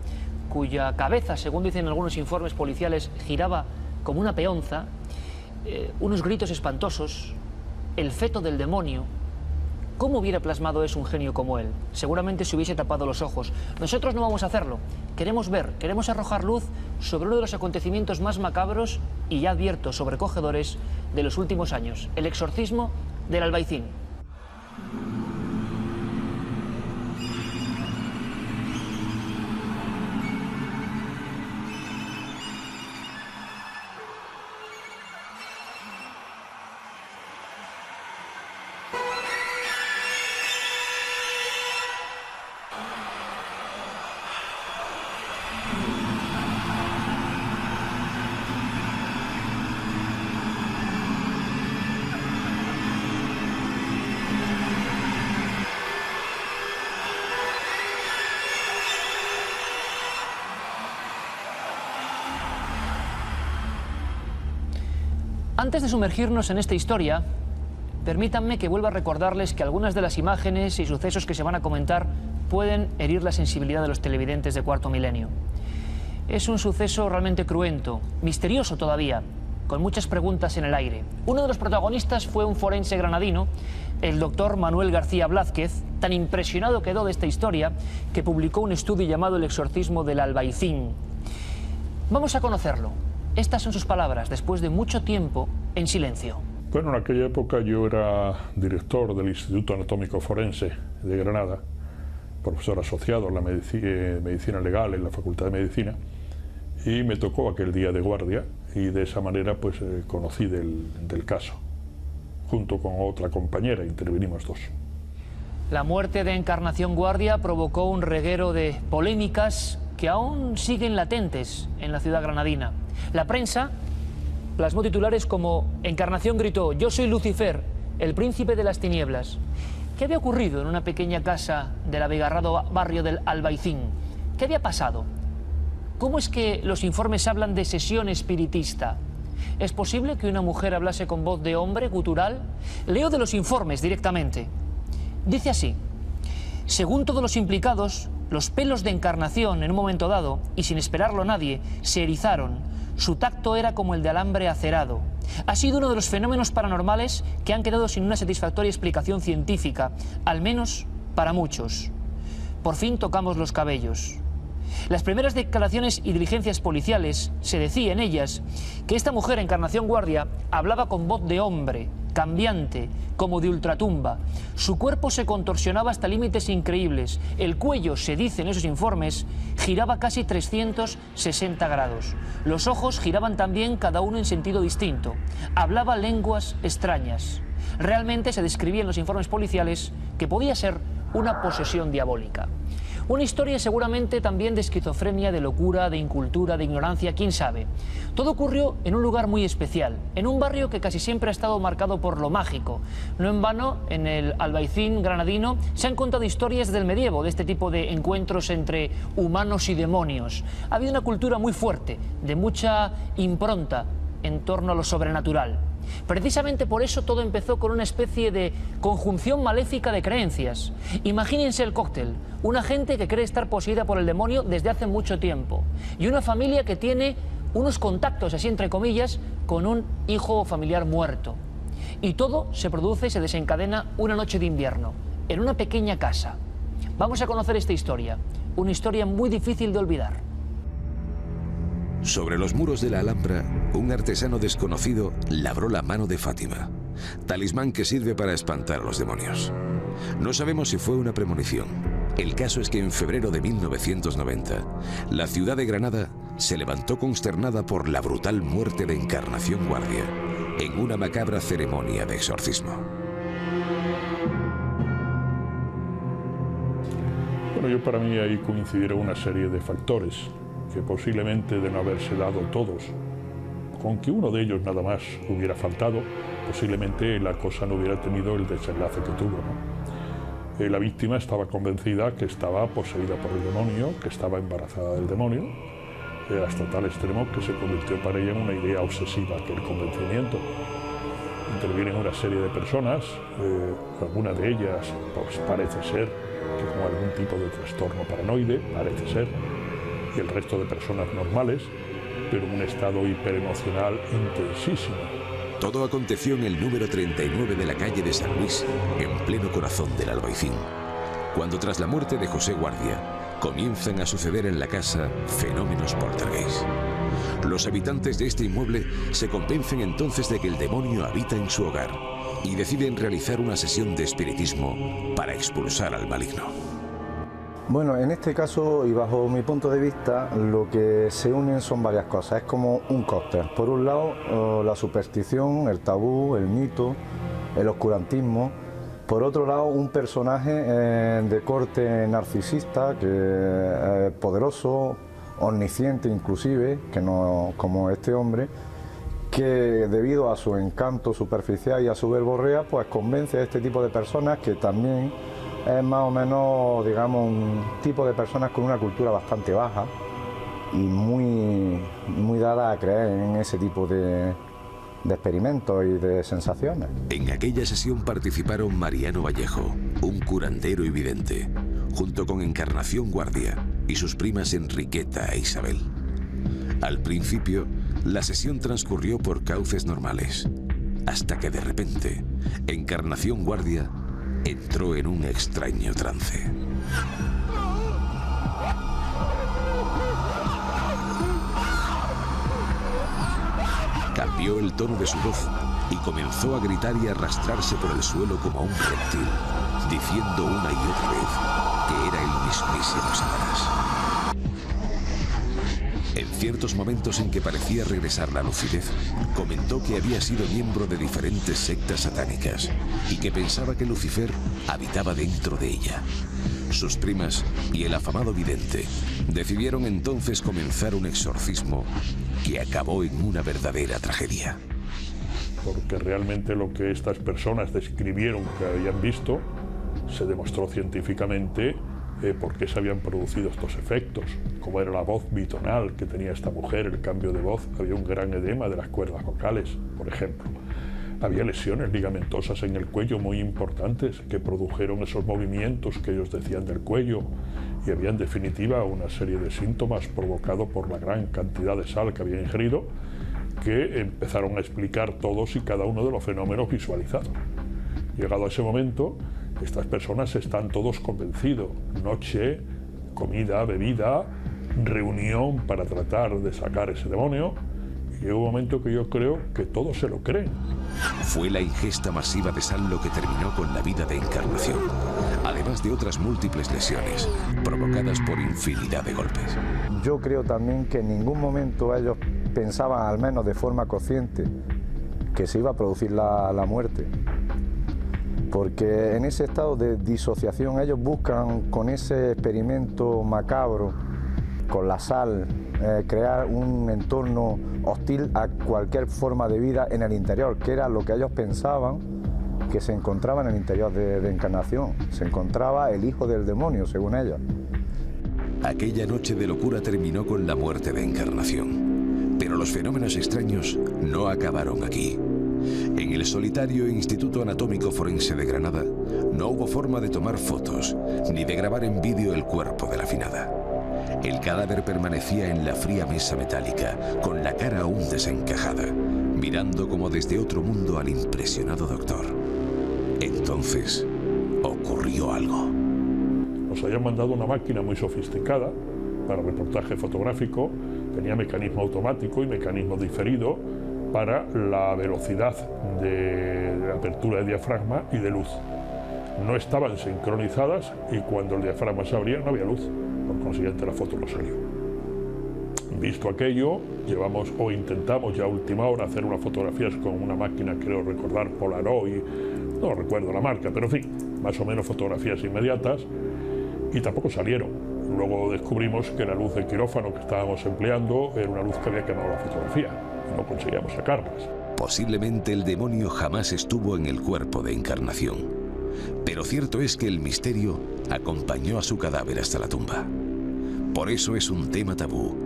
cuya cabeza, según dicen algunos informes policiales, giraba como una peonza, unos gritos espantosos, el feto del demonio. ¿Cómo hubiera plasmado eso un genio como él? Seguramente se hubiese tapado los ojos. Nosotros no vamos a hacerlo. Queremos ver, queremos arrojar luz sobre uno de los acontecimientos más macabros y, ya advierto, sobrecogedores de los últimos años, el exorcismo del Albaicín. Antes de sumergirnos en esta historia, permítanme que vuelva a recordarles que algunas de las imágenes y sucesos que se van a comentar pueden herir la sensibilidad de los televidentes de Cuarto Milenio. Es un suceso realmente cruento, misterioso todavía, con muchas preguntas en el aire. Uno de los protagonistas fue un forense granadino, el doctor Manuel García Blázquez. Tan impresionado quedó de esta historia que publicó un estudio llamado El exorcismo del Albaicín. Vamos a conocerlo. Estas son sus palabras, después de mucho tiempo en silencio. Bueno, en aquella época yo era director del Instituto Anatómico Forense de Granada, profesor asociado a la medicina legal en la Facultad de Medicina, y me tocó aquel día de guardia, y de esa manera pues conocí del caso. Junto con otra compañera intervinimos dos. La muerte de Encarnación Guardia provocó un reguero de polémicas que aún siguen latentes en la ciudad granadina. La prensa plasmó titulares como Encarnación gritó: "Yo soy Lucifer, el príncipe de las tinieblas". ¿Qué había ocurrido en una pequeña casa del abigarrado barrio del Albaicín? ¿Qué había pasado? ¿Cómo es que los informes hablan de sesión espiritista? ¿Es posible que una mujer hablase con voz de hombre, gutural? Leo de los informes directamente. Dice así: según todos los implicados, los pelos de Encarnación en un momento dado, y sin esperarlo nadie, se erizaron. Su tacto era como el de alambre acerado. Ha sido uno de los fenómenos paranormales que han quedado sin una satisfactoria explicación científica, al menos para muchos. Por fin tocamos los cabellos. Las primeras declaraciones y diligencias policiales, se decía en ellas que esta mujer, Encarnación Guardia, hablaba con voz de hombre, cambiante, como de ultratumba. Su cuerpo se contorsionaba hasta límites increíbles. El cuello, se dice en esos informes, giraba casi 360 grados. Los ojos giraban también, cada uno en sentido distinto. Hablaba lenguas extrañas. Realmente se describía en los informes policiales que podía ser una posesión diabólica. Una historia seguramente también de esquizofrenia, de locura, de incultura, de ignorancia, quién sabe. Todo ocurrió en un lugar muy especial, en un barrio que casi siempre ha estado marcado por lo mágico. No en vano, en el Albaicín granadino se han contado historias del medievo, de este tipo de encuentros entre humanos y demonios. Ha habido una cultura muy fuerte, de mucha impronta en torno a lo sobrenatural. Precisamente por eso todo empezó con una especie de conjunción maléfica de creencias. Imagínense el cóctel, una gente que cree estar poseída por el demonio desde hace mucho tiempo y una familia que tiene unos contactos, así entre comillas, con un hijo familiar muerto. Y todo se produce y se desencadena una noche de invierno, en una pequeña casa. Vamos a conocer esta historia, una historia muy difícil de olvidar. Sobre los muros de la Alhambra, un artesano desconocido labró la mano de Fátima, talismán que sirve para espantar a los demonios. No sabemos si fue una premonición. El caso es que en febrero de 1990, la ciudad de Granada se levantó consternada por la brutal muerte de Encarnación Guardia en una macabra ceremonia de exorcismo. Bueno, para mí ahí coincidieron una serie de factores que posiblemente de no haberse dado todos, con que uno de ellos nada más hubiera faltado, posiblemente la cosa no hubiera tenido el desenlace que tuvo, ¿no? La víctima estaba convencida que estaba poseída por el demonio, que estaba embarazada del demonio, hasta tal extremo que se convirtió para ella en una idea obsesiva, que el convencimiento. Intervienen una serie de personas, alguna de ellas pues, parece ser que con algún tipo de trastorno paranoide, parece ser, y el resto de personas normales, pero en un estado hiperemocional intensísimo. Todo aconteció en el número 39 de la calle de San Luis, en pleno corazón del Albaicín, cuando tras la muerte de José Guardia, comienzan a suceder en la casa fenómenos poltergeist. Los habitantes de este inmueble se convencen entonces de que el demonio habita en su hogar y deciden realizar una sesión de espiritismo para expulsar al maligno. Bueno, en este caso y bajo mi punto de vista, lo que se unen son varias cosas. Es como un cóctel. Por un lado, la superstición, el tabú, el mito, el oscurantismo. Por otro lado, un personaje de corte narcisista, que poderoso, omnisciente inclusive, que no como este hombre, que debido a su encanto superficial y a su verborrea, pues convence a este tipo de personas, que también es más o menos, digamos, un tipo de personas con una cultura bastante baja y muy dada a creer en ese tipo de experimentos y de sensaciones. En aquella sesión participaron Mariano Vallejo, un curandero y vidente, junto con Encarnación Guardia y sus primas Enriqueta e Isabel. Al principio, la sesión transcurrió por cauces normales, hasta que de repente, Encarnación Guardia entró en un extraño trance. Cambió el tono de su voz y comenzó a gritar y arrastrarse por el suelo como un reptil, diciendo una y otra vez que era el mismísimo Satanás. En ciertos momentos en que parecía regresar la lucidez, comentó que había sido miembro de diferentes sectas satánicas y que pensaba que Lucifer habitaba dentro de ella. Sus primas y el afamado vidente decidieron entonces comenzar un exorcismo que acabó en una verdadera tragedia. Porque realmente lo que estas personas describieron que habían visto se demostró científicamente por qué se habían producido estos efectos, como era la voz bitonal que tenía esta mujer, el cambio de voz, había un gran edema de las cuerdas vocales, por ejemplo. Había lesiones ligamentosas en el cuello muy importantes que produjeron esos movimientos que ellos decían del cuello, y había en definitiva una serie de síntomas provocados por la gran cantidad de sal que había ingerido, que empezaron a explicar todos y cada uno de los fenómenos visualizados. Llegado a ese momento, estas personas están todos convencidos. Noche, comida, bebida, reunión para tratar de sacar ese demonio. Y llega un momento que yo creo que todos se lo creen. Fue la ingesta masiva de sal lo que terminó con la vida de Encarnación, además de otras múltiples lesiones provocadas por infinidad de golpes. Yo creo también que en ningún momento ellos pensaban, al menos de forma consciente, que se iba a producir la muerte. porque en ese estado de disociación ellos buscan con ese experimento macabro, con la sal, crear un entorno hostil a cualquier forma de vida en el interior, que era lo que ellos pensaban que se encontraba en el interior de Encarnación. Se encontraba el hijo del demonio, según ellos. Aquella noche de locura terminó con la muerte de Encarnación, pero los fenómenos extraños no acabaron aquí. En el solitario Instituto Anatómico Forense de Granada no hubo forma de tomar fotos ni de grabar en vídeo el cuerpo de la finada. El cadáver permanecía en la fría mesa metálica, con la cara aún desencajada, mirando como desde otro mundo al impresionado doctor. Entonces ocurrió algo. Nos habían mandado una máquina muy sofisticada para reportaje fotográfico, tenía mecanismo automático y mecanismo diferido para la velocidad de apertura de diafragma y de luz. No estaban sincronizadas y cuando el diafragma se abría no había luz, por consiguiente la foto no salió. Visto aquello, llevamos o intentamos ya a última hora hacer unas fotografías con una máquina, creo recordar Polaroid, no recuerdo la marca, pero en fin, más o menos fotografías inmediatas, y tampoco salieron. Luego descubrimos que la luz de quirófano que estábamos empleando era una luz que había quemado la fotografía y no conseguíamos sacarlas. Posiblemente el demonio jamás estuvo en el cuerpo de Encarnación, pero cierto es que el misterio acompañó a su cadáver hasta la tumba. Por eso es un tema tabú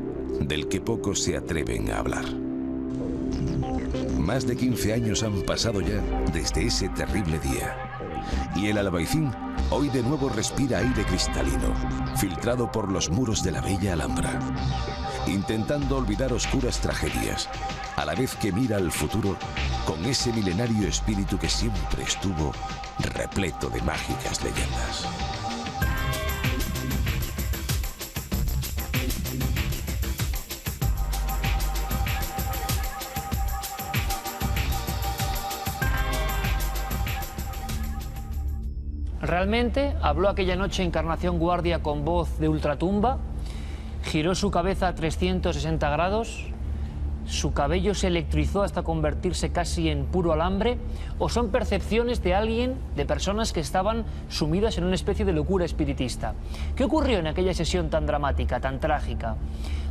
del que pocos se atreven a hablar. Más de 15 años han pasado ya desde ese terrible día, y el Albaicín hoy de nuevo respira aire cristalino, filtrado por los muros de la bella Alhambra, intentando olvidar oscuras tragedias, a la vez que mira al futuro con ese milenario espíritu que siempre estuvo repleto de mágicas leyendas. Realmente habló aquella noche Encarnación Guardia con voz de ultratumba, giró su cabeza a 360 grados, su cabello se electrizó hasta convertirse casi en puro alambre, o son percepciones de alguien, de personas que estaban sumidas en una especie de locura espiritista. ¿Qué ocurrió en aquella sesión tan dramática, tan trágica?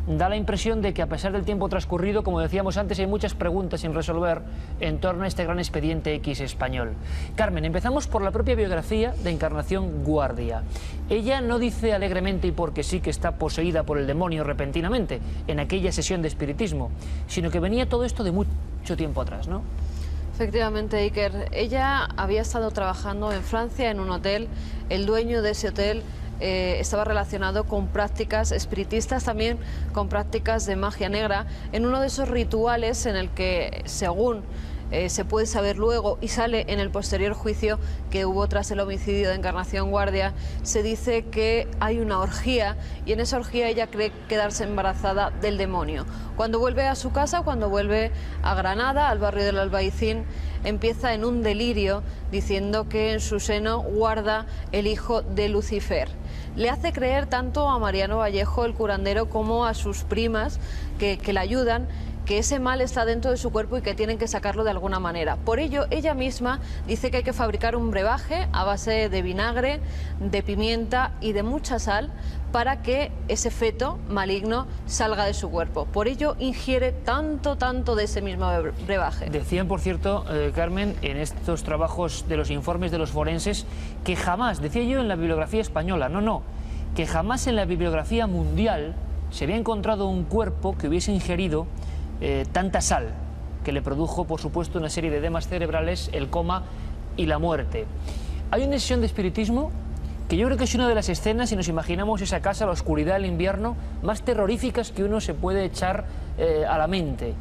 Da la impresión de que a pesar del tiempo transcurrido, como decíamos antes, hay muchas preguntas sin resolver en torno a este gran expediente X español. Carmen, empezamos por la propia biografía de Encarnación Guardia. Ella no dice alegremente y porque sí que está poseída por el demonio repentinamente en aquella sesión de espiritismo, sino que venía todo esto de mucho tiempo atrás, ¿no? Efectivamente, Iker. Ella había estado trabajando en Francia en un hotel. El dueño de ese hotel estaba relacionado con prácticas espiritistas, también con prácticas de magia negra, en uno de esos rituales en el que, según se puede saber luego y sale en el posterior juicio que hubo tras el homicidio de Encarnación Guardia, se dice que hay una orgía y en esa orgía ella cree quedarse embarazada del demonio. Cuando vuelve a su casa, cuando vuelve a Granada, al barrio del Albaicín, empieza en un delirio diciendo que en su seno guarda el hijo de Lucifer. Le hace creer tanto a Mariano Vallejo, el curandero, como a sus primas que le ayudan, que ese mal está dentro de su cuerpo y que tienen que sacarlo de alguna manera. Por ello, ella misma dice que hay que fabricar un brebaje a base de vinagre, de pimienta y de mucha sal para que ese feto maligno salga de su cuerpo. Por ello, ingiere tanto de ese mismo brebaje. Decían, por cierto, Carmen, en estos trabajos de los informes de los forenses, que jamás, decía yo en la bibliografía española, que jamás en la bibliografía mundial se había encontrado un cuerpo que hubiese ingerido tanta sal, que le produjo, por supuesto, una serie de edemas cerebrales, el coma y la muerte. Hay una sesión de espiritismo que yo creo que es una de las escenas, si nos imaginamos esa casa, la oscuridad del invierno, más terroríficas que uno se puede echar a la mente.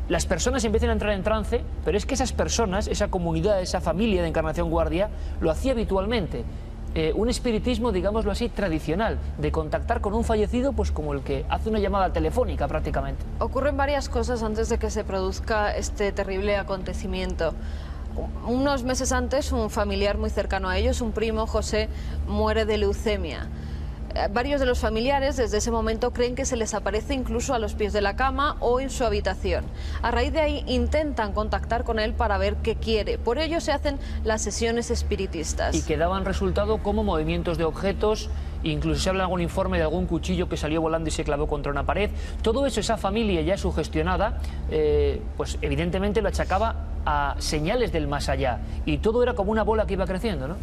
Las personas empiezan a entrar en trance, pero es que esas personas, esa comunidad, esa familia de Encarnación Guardia, lo hacía habitualmente. Un espiritismo, digámoslo así, tradicional, de contactar con un fallecido, pues como el que hace una llamada telefónica prácticamente. Ocurren varias cosas antes de que se produzca este terrible acontecimiento. Unos meses antes, un familiar muy cercano a ellos, un primo, José, muere de leucemia. Varios de los familiares desde ese momento creen que se les aparece incluso a los pies de la cama o en su habitación. A raíz de ahí intentan contactar con él para ver qué quiere. Por ello se hacen las sesiones espiritistas. Y que daban resultado como movimientos de objetos, incluso se habla de algún informe de algún cuchillo que salió volando y se clavó contra una pared. Todo eso, esa familia ya sugestionada, pues evidentemente lo achacaba a señales del más allá. Y todo era como una bola que iba creciendo, ¿no?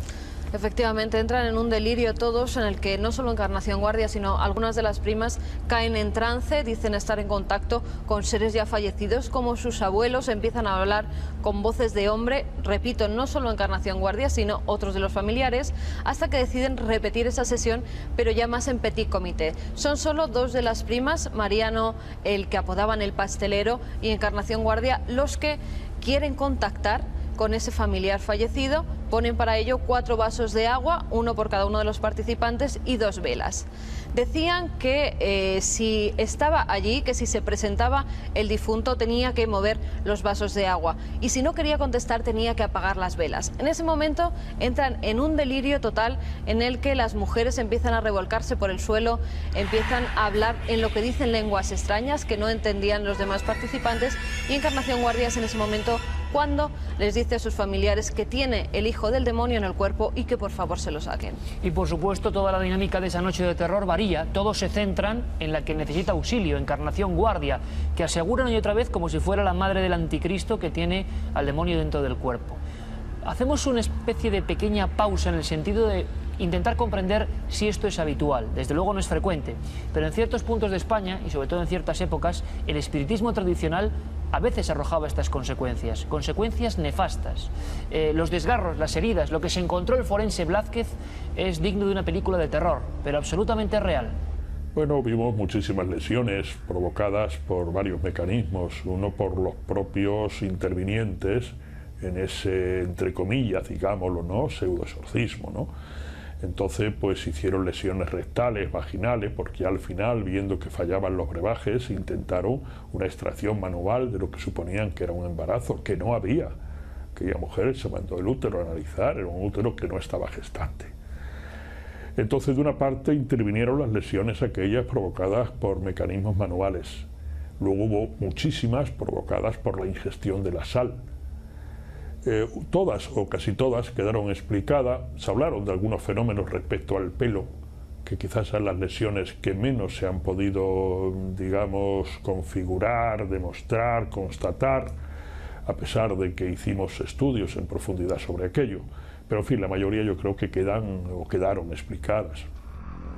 Efectivamente, entran en un delirio todos en el que no solo Encarnación Guardia, sino algunas de las primas caen en trance, dicen estar en contacto con seres ya fallecidos, como sus abuelos, empiezan a hablar con voces de hombre, repito, no solo Encarnación Guardia, sino otros de los familiares, hasta que deciden repetir esa sesión, pero ya más en petit comité. Son solo dos de las primas, Mariano, el que apodaban el pastelero, y Encarnación Guardia, los que quieren contactar con ese familiar fallecido. Ponen para ello 4 vasos de agua, uno por cada uno de los participantes, y 2 velas. Decían que si estaba allí, que si se presentaba el difunto tenía que mover los vasos de agua, y si no quería contestar tenía que apagar las velas. En ese momento entran en un delirio total en el que las mujeres empiezan a revolcarse por el suelo, empiezan a hablar en lo que dicen lenguas extrañas que no entendían los demás participantes, y Encarnación Guardia es en ese momento cuando les dice a sus familiares que tiene el hijo del demonio en el cuerpo y que por favor se lo saquen. Y por supuesto toda la dinámica de esa noche de terror varía, todos se centran en la que necesita auxilio, Encarnación Guardia, que aseguran hoy otra vez como si fuera la madre del anticristo que tiene al demonio dentro del cuerpo. Hacemos una especie de pequeña pausa en el sentido de intentar comprender si esto es habitual. Desde luego no es frecuente, pero en ciertos puntos de España, y sobre todo en ciertas épocas, el espiritismo tradicional a veces arrojaba estas consecuencias nefastas. Los desgarros, las heridas, lo que se encontró el forense Blázquez es digno de una película de terror, pero absolutamente real. Bueno, vimos muchísimas lesiones provocadas por varios mecanismos, uno por los propios intervinientes en ese, entre comillas, digámoslo, ¿no?, pseudoexorcismo, ¿no? Entonces, pues hicieron lesiones rectales, vaginales, porque al final, viendo que fallaban los brebajes, intentaron una extracción manual de lo que suponían que era un embarazo, que no había. Aquella mujer se mandó el útero a analizar, era un útero que no estaba gestante. Entonces, de una parte, intervinieron las lesiones aquellas provocadas por mecanismos manuales. Luego hubo muchísimas provocadas por la ingestión de la sal. Todas o casi todas quedaron explicadas. Se hablaron de algunos fenómenos respecto al pelo, que quizás son las lesiones que menos se han podido, digamos, configurar, demostrar, constatar, a pesar de que hicimos estudios en profundidad sobre aquello. Pero en fin, la mayoría yo creo que quedaron explicadas.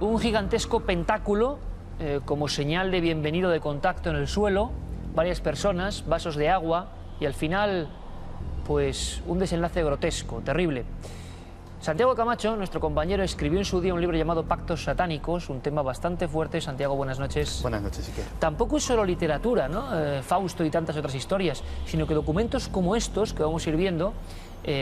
Un gigantesco pentáculo como señal de bienvenido de contacto en el suelo, varias personas, vasos de agua y al final pues un desenlace grotesco, terrible. Santiago Camacho, nuestro compañero, escribió en su día un libro llamado Pactos Satánicos, un tema bastante fuerte. Santiago, buenas noches. Buenas noches, Iker. Tampoco es solo literatura, ¿no? Fausto y tantas otras historias, sino que documentos como estos que vamos a ir viendo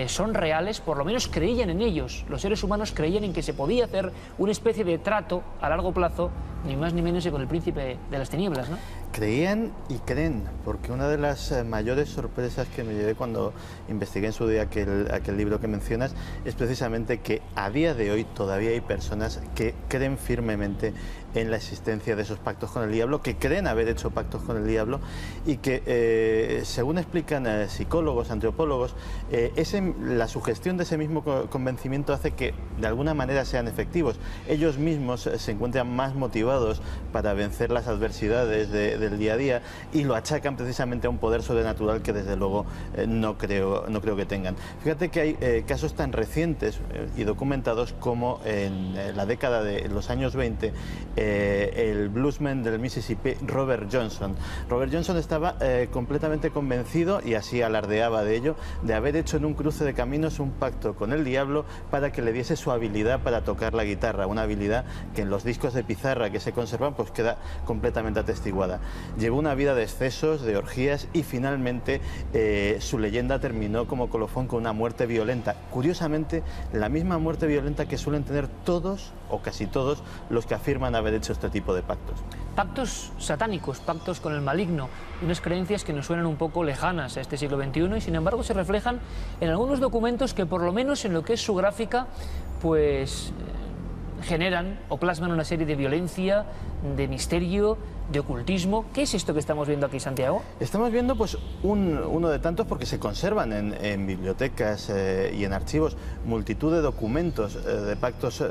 son reales, por lo menos creían en ellos. Los seres humanos creían en que se podía hacer una especie de trato a largo plazo, ni más ni menos que con el príncipe de las tinieblas, ¿no? Creían y creen, porque una de las mayores sorpresas que me llevé cuando investigué en su día aquel libro que mencionas es precisamente que a día de hoy todavía hay personas que creen firmemente en la existencia de esos pactos con el diablo, que creen haber hecho pactos con el diablo y que, según explican psicólogos, antropólogos, la sugestión de ese mismo convencimiento hace que de alguna manera sean efectivos. Ellos mismos se encuentran más motivados para vencer las adversidades del día a día y lo achacan precisamente a un poder sobrenatural que desde luego no creo que tengan. Fíjate que hay casos tan recientes y documentados como en la década de los años 20, el bluesman del Mississippi, Robert Johnson. Robert Johnson estaba completamente convencido, y así alardeaba de ello, de haber hecho en un cruce de caminos un pacto con el diablo para que le diese su habilidad para tocar la guitarra, una habilidad que en los discos de pizarra que se conservan pues queda completamente atestiguada. Llevó una vida de excesos, de orgías, y finalmente su leyenda terminó como colofón con una muerte violenta. Curiosamente, la misma muerte violenta que suelen tener todos o casi todos los que afirman haber hecho este tipo de pactos. Pactos satánicos, pactos con el maligno, unas creencias que nos suenan un poco lejanas a este siglo XXI y sin embargo se reflejan en algunos documentos que por lo menos en lo que es su gráfica pues generan o plasman una serie de violencia, de misterio, de ocultismo. ¿Qué es esto que estamos viendo aquí, Santiago? Estamos viendo pues uno de tantos, porque se conservan en bibliotecas y en archivos multitud de documentos de pactos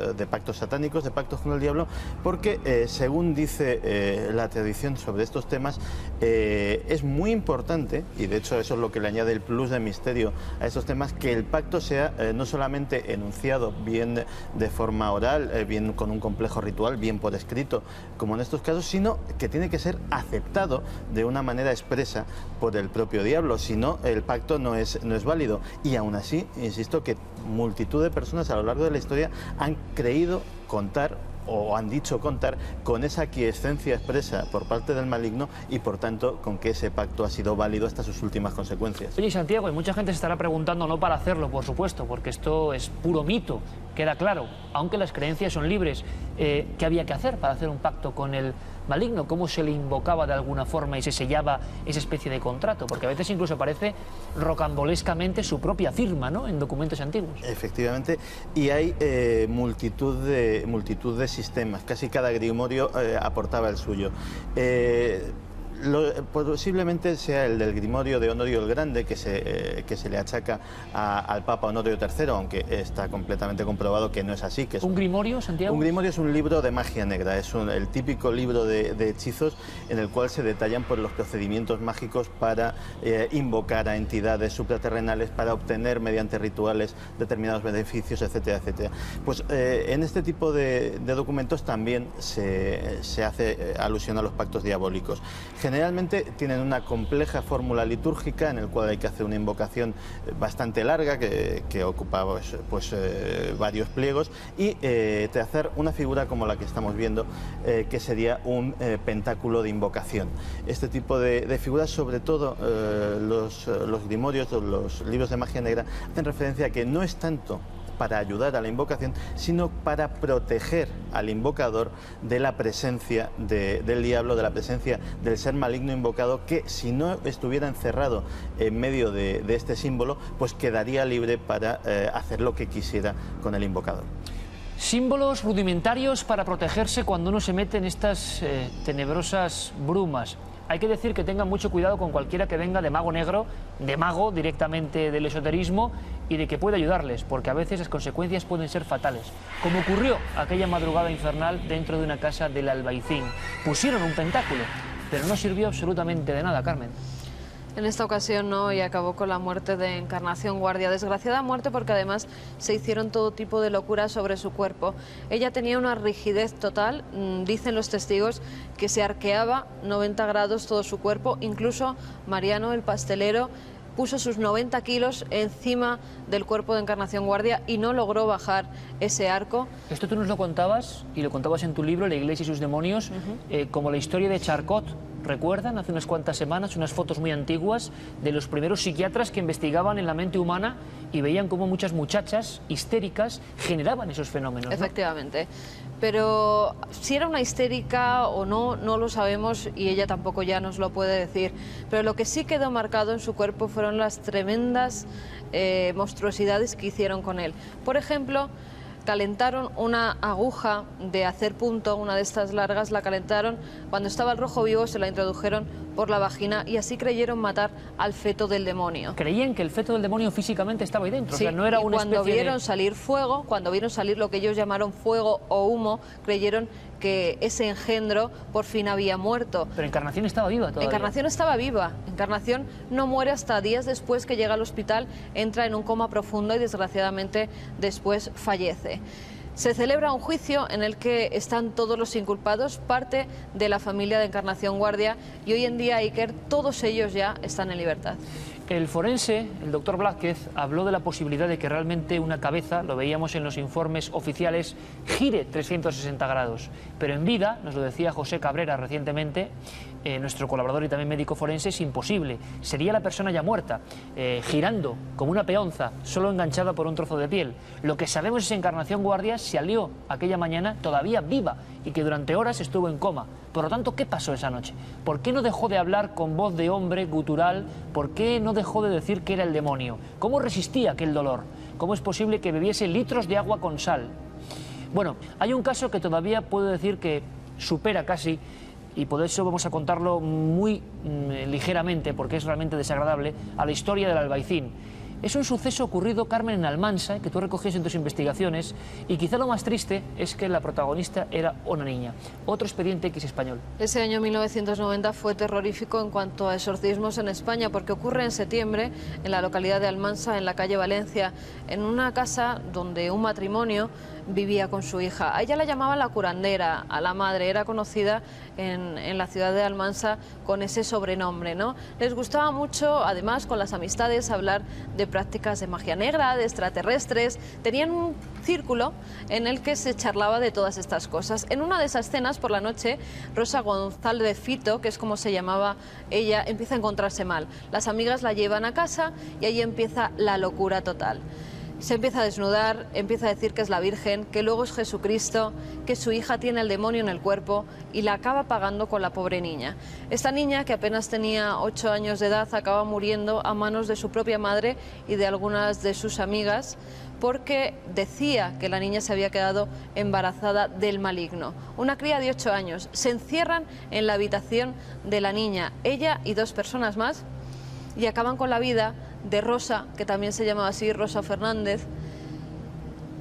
satánicos, de pactos con el diablo, porque según dice la tradición sobre estos temas, es muy importante, y de hecho eso es lo que le añade el plus de misterio a estos temas, que el pacto sea no solamente enunciado bien de forma oral, bien con un complejo ritual, bien por escrito, como en estos casos, sino que tiene que ser aceptado de una manera expresa por el propio diablo, si no el pacto no es válido. Y aún así, insisto que multitud de personas a lo largo de la historia han creído contar o han dicho contar con esa aquiescencia expresa por parte del maligno y por tanto con que ese pacto ha sido válido hasta sus últimas consecuencias. Oye, Santiago, y mucha gente se estará preguntando, no para hacerlo, por supuesto, porque esto es puro mito, queda claro, aunque las creencias son libres, ¿qué había que hacer para hacer un pacto con el maligno? ¿Cómo se le invocaba de alguna forma y se sellaba esa especie de contrato? Porque a veces incluso aparece rocambolescamente su propia firma, ¿no?, en documentos antiguos. Efectivamente, y hay multitud de sistemas, casi cada grimorio aportaba el suyo. Posiblemente sea el del grimorio de Honorio el Grande, que se le achaca al Papa Honorio III, aunque está completamente comprobado que no es así. Que es ¿Un grimorio, Santiago? Un grimorio es un libro de magia negra, es el típico libro de hechizos en el cual se detallan los procedimientos mágicos para invocar a entidades supraterrenales, para obtener mediante rituales determinados beneficios, etcétera, etcétera. Pues en este tipo de documentos también se hace alusión a los pactos diabólicos. Generalmente tienen una compleja fórmula litúrgica en el cual hay que hacer una invocación bastante larga que ocupa varios pliegos y trazar una figura como la que estamos viendo, que sería un pentáculo de invocación. Este tipo de figuras, sobre todo los grimorios, los libros de magia negra, hacen referencia a que no es tanto para ayudar a la invocación, sino para proteger al invocador de la presencia del diablo, de la presencia del ser maligno invocado, que si no estuviera encerrado en medio de este símbolo, pues quedaría libre para hacer lo que quisiera con el invocador. Símbolos rudimentarios para protegerse cuando uno se mete en estas tenebrosas brumas. Hay que decir que tengan mucho cuidado con cualquiera que venga de mago negro, de mago directamente del esoterismo, y de que pueda ayudarles, porque a veces las consecuencias pueden ser fatales, como ocurrió aquella madrugada infernal dentro de una casa del Albaicín. Pusieron un pentáculo, pero no sirvió absolutamente de nada, Carmen. En esta ocasión no, y acabó con la muerte de Encarnación Guardia. Desgraciada muerte porque además se hicieron todo tipo de locuras sobre su cuerpo. Ella tenía una rigidez total, dicen los testigos que se arqueaba 90 grados todo su cuerpo. Incluso Mariano, el pastelero, puso sus 90 kilos encima del cuerpo de Encarnación Guardia y no logró bajar ese arco. Esto tú nos lo contabas, y lo contabas en tu libro, La Iglesia y sus demonios, como la historia de Charcot. ¿Recuerdan? Hace unas cuantas semanas, unas fotos muy antiguas de los primeros psiquiatras que investigaban en la mente humana y veían cómo muchas muchachas histéricas generaban esos fenómenos, ¿no? Efectivamente. Pero si era una histérica o no, no lo sabemos y ella tampoco ya nos lo puede decir. Pero lo que sí quedó marcado en su cuerpo fueron las tremendas monstruosidades que hicieron con él. Por ejemplo, calentaron una aguja de hacer punto, una de estas largas, la calentaron cuando estaba el rojo vivo, se la introdujeron por la vagina y así creyeron matar al feto del demonio. Creían que el feto del demonio físicamente estaba ahí dentro, sí, o sea, no era una cuando especie vieron salir fuego, cuando vieron salir lo que ellos llamaron fuego o humo, creyeron que ese engendro por fin había muerto. Pero Encarnación estaba viva todavía. Encarnación estaba viva. Encarnación no muere hasta días después que llega al hospital, entra en un coma profundo y desgraciadamente después fallece. Se celebra un juicio en el que están todos los inculpados, parte de la familia de Encarnación Guardia, y hoy en día, Iker, todos ellos ya están en libertad. El forense, el doctor Blázquez, habló de la posibilidad de que realmente una cabeza, lo veíamos en los informes oficiales, gire 360 grados. Pero en vida, nos lo decía José Cabrera recientemente, nuestro colaborador y también médico forense, es imposible. Sería la persona ya muerta, girando como una peonza, solo enganchada por un trozo de piel. Lo que sabemos es que Encarnación Guardia se alió aquella mañana todavía viva y que durante horas estuvo en coma. Por lo tanto, ¿qué pasó esa noche? ¿Por qué no dejó de hablar con voz de hombre gutural? ¿Por qué no dejó de decir que era el demonio? ¿Cómo resistía aquel dolor? ¿Cómo es posible que bebiese litros de agua con sal? Bueno, hay un caso que todavía puedo decir que supera casi, y por eso vamos a contarlo muy ligeramente, porque es realmente desagradable, a la historia del Albaicín. Es un suceso ocurrido, Carmen, en Almansa, que tú recogías en tus investigaciones, y quizá lo más triste es que la protagonista era una niña. Otro expediente X español. Ese año 1990 fue terrorífico en cuanto a exorcismos en España, porque ocurre en septiembre en la localidad de Almansa, en la calle Valencia, en una casa donde un matrimonio vivía con su hija. A ella la llamaban la curandera, a la madre, era conocida en la ciudad de Almansa con ese sobrenombre, ¿no? Les gustaba mucho, además, con las amistades, hablar de prácticas de magia negra, de extraterrestres. Tenían un círculo en el que se charlaba de todas estas cosas. En una de esas cenas, por la noche, Rosa González Fito, que es como se llamaba ella, empieza a encontrarse mal. Las amigas la llevan a casa y ahí empieza la locura total. Se empieza a desnudar, empieza a decir que es la Virgen, que luego es Jesucristo, que su hija tiene el demonio en el cuerpo y la acaba pagando con la pobre niña. Esta niña, que apenas tenía 8 años de edad, acaba muriendo a manos de su propia madre y de algunas de sus amigas, porque decía que la niña se había quedado embarazada del maligno. Una cría de 8 años. Se encierran en la habitación de la niña, ella y 2 personas más, y acaban con la vida de Rosa, que también se llamaba así, Rosa Fernández,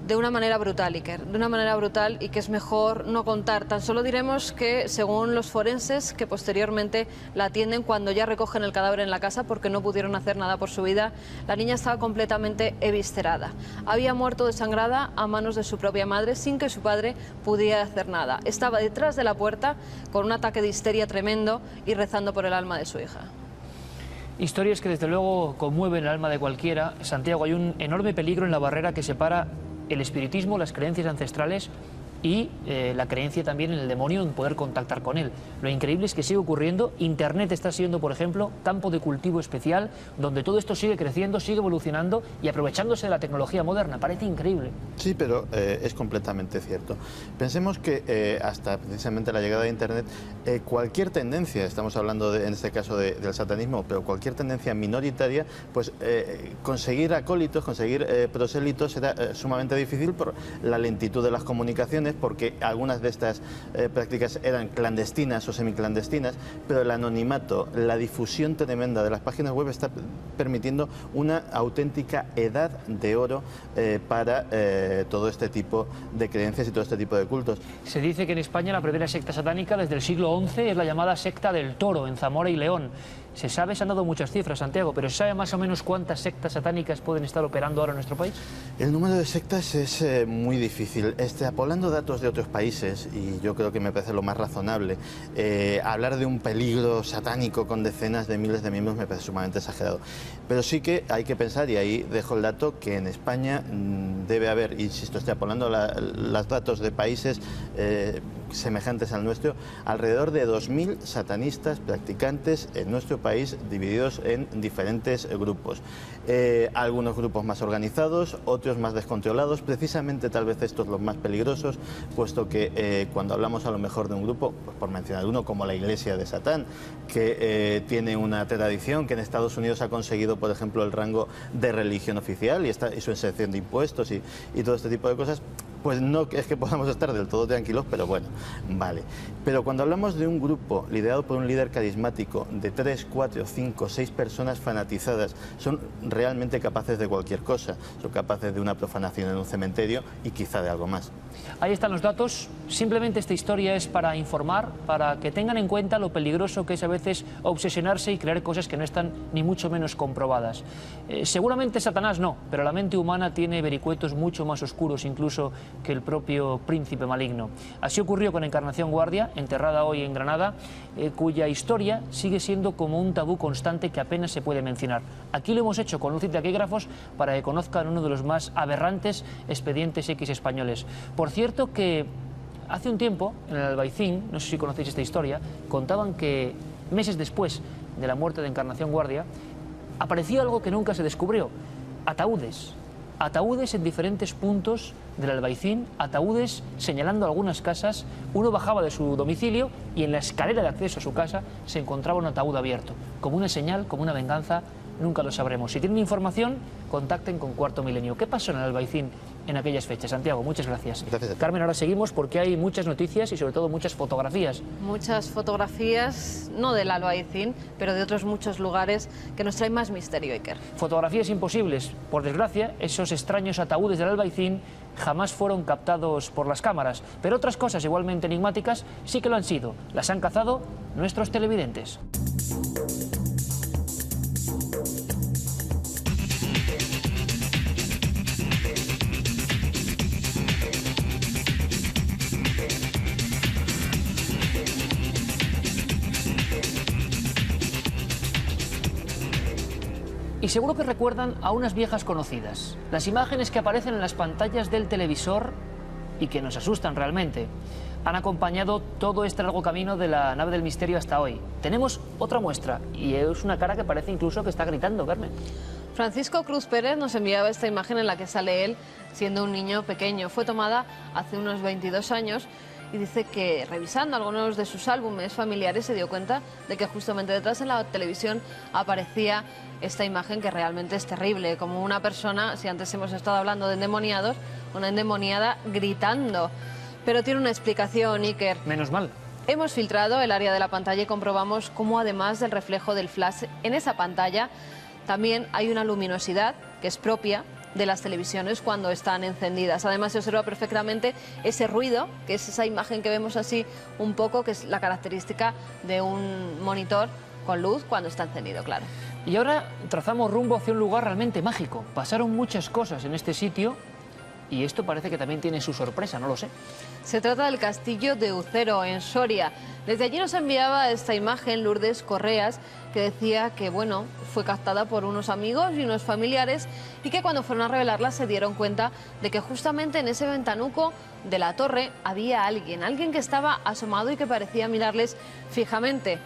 de una manera brutal, Iker, de una manera brutal, y que es mejor no contar. Tan solo diremos que, según los forenses, que posteriormente la atienden cuando ya recogen el cadáver en la casa porque no pudieron hacer nada por su vida, la niña estaba completamente eviscerada. Había muerto desangrada a manos de su propia madre sin que su padre pudiera hacer nada. Estaba detrás de la puerta con un ataque de histeria tremendo y rezando por el alma de su hija. Historias que desde luego conmueven el alma de cualquiera. Santiago, hay un enorme peligro en la barrera que separa el espiritismo, las creencias ancestrales y la creencia también en el demonio, en poder contactar con él. Lo increíble es que sigue ocurriendo. Internet está siendo, por ejemplo, campo de cultivo especial, donde todo esto sigue creciendo, sigue evolucionando y aprovechándose de la tecnología moderna. Parece increíble. Sí, pero es completamente cierto. Pensemos que hasta precisamente la llegada de Internet, cualquier tendencia, estamos hablando en este caso del satanismo, pero cualquier tendencia minoritaria, pues conseguir acólitos, conseguir prosélitos era sumamente difícil por la lentitud de las comunicaciones, porque algunas de estas prácticas eran clandestinas o semiclandestinas, pero el anonimato, la difusión tremenda de las páginas web está permitiendo una auténtica edad de oro para todo este tipo de creencias y todo este tipo de cultos. Se dice que en España la primera secta satánica desde el siglo XI es la llamada secta del Toro, en Zamora y León. Se sabe, se han dado muchas cifras, Santiago, pero ¿se sabe más o menos cuántas sectas satánicas pueden estar operando ahora en nuestro país? El número de sectas es muy difícil. Extrapolando datos de otros países, y yo creo que me parece lo más razonable, hablar de un peligro satánico con decenas de miles de miembros me parece sumamente exagerado. Pero sí que hay que pensar, y ahí dejo el dato, que en España debe haber, insisto, extrapolando los datos de países semejantes al nuestro, alrededor de 2.000 satanistas practicantes en nuestro país, divididos en diferentes grupos. Algunos grupos más organizados, otros más descontrolados, precisamente tal vez estos los más peligrosos, puesto que cuando hablamos a lo mejor de un grupo, pues por mencionar uno, como la Iglesia de Satán, que tiene una tradición que en Estados Unidos ha conseguido, por ejemplo, el rango de religión oficial y su exención de impuestos y todo este tipo de cosas, pues no es que podamos estar del todo tranquilos, pero bueno, vale. Pero cuando hablamos de un grupo liderado por un líder carismático de 3, 4, 5, 6 personas fanatizadas, son realmente capaces de cualquier cosa. Son capaces de una profanación en un cementerio y quizá de algo más. Ahí están los datos. Simplemente esta historia es para informar, para que tengan en cuenta lo peligroso que es a veces obsesionarse y creer cosas que no están ni mucho menos comprobadas. Seguramente Satanás no, pero la mente humana tiene vericuetos mucho más oscuros incluso que el propio príncipe maligno. Así ocurrió con Encarnación Guardia, enterrada hoy en Granada, cuya historia sigue siendo como un tabú constante que apenas se puede mencionar. Aquí lo hemos hecho con luz y taquígrafos para que conozcan uno de los más aberrantes expedientes X españoles. Por cierto que hace un tiempo, en el Albaicín, no sé si conocéis esta historia, contaban que meses después de la muerte de Encarnación Guardia, apareció algo que nunca se descubrió: ataúdes. Ataúdes en diferentes puntos del Albaicín, ataúdes señalando algunas casas. Uno bajaba de su domicilio y en la escalera de acceso a su casa se encontraba un ataúd abierto. Como una señal, como una venganza, nunca lo sabremos. Si tienen información, contacten con Cuarto Milenio. ¿Qué pasó en el Albaicín en aquellas fechas. Santiago, muchas gracias. Gracias. Carmen, ahora seguimos porque hay muchas noticias y sobre todo muchas fotografías. Muchas fotografías, no del Albaicín, pero de otros muchos lugares que nos traen más misterio, Iker. Fotografías imposibles. Por desgracia, esos extraños ataúdes del Albaicín jamás fueron captados por las cámaras, pero otras cosas igualmente enigmáticas sí que lo han sido. Las han cazado nuestros televidentes. Y seguro que recuerdan a unas viejas conocidas, las imágenes que aparecen en las pantallas del televisor y que nos asustan realmente. Han acompañado todo este largo camino de la nave del misterio hasta hoy. Tenemos otra muestra y es una cara que parece incluso que está gritando, Carmen. Francisco Cruz Pérez nos enviaba esta imagen en la que sale él siendo un niño pequeño. Fue tomada hace unos 22 años y dice que revisando algunos de sus álbumes familiares se dio cuenta de que justamente detrás en la televisión aparecía esta imagen que realmente es terrible, como una persona, si antes hemos estado hablando de endemoniados, una endemoniada gritando. Pero tiene una explicación, Iker. Menos mal. Hemos filtrado el área de la pantalla y comprobamos cómo además del reflejo del flash en esa pantalla, también hay una luminosidad que es propia de las televisiones cuando están encendidas. Además se observa perfectamente ese ruido, que es esa imagen que vemos así un poco, que es la característica de un monitor con luz cuando está encendido, claro. Y ahora trazamos rumbo hacia un lugar realmente mágico. Pasaron muchas cosas en este sitio y esto parece que también tiene su sorpresa, no lo sé. Se trata del castillo de Ucero, en Soria. Desde allí nos enviaba esta imagen Lourdes Correas, que decía que, bueno, fue captada por unos amigos y unos familiares y que cuando fueron a revelarla se dieron cuenta de que justamente en ese ventanuco de la torre había alguien que estaba asomado y que parecía mirarles fijamente.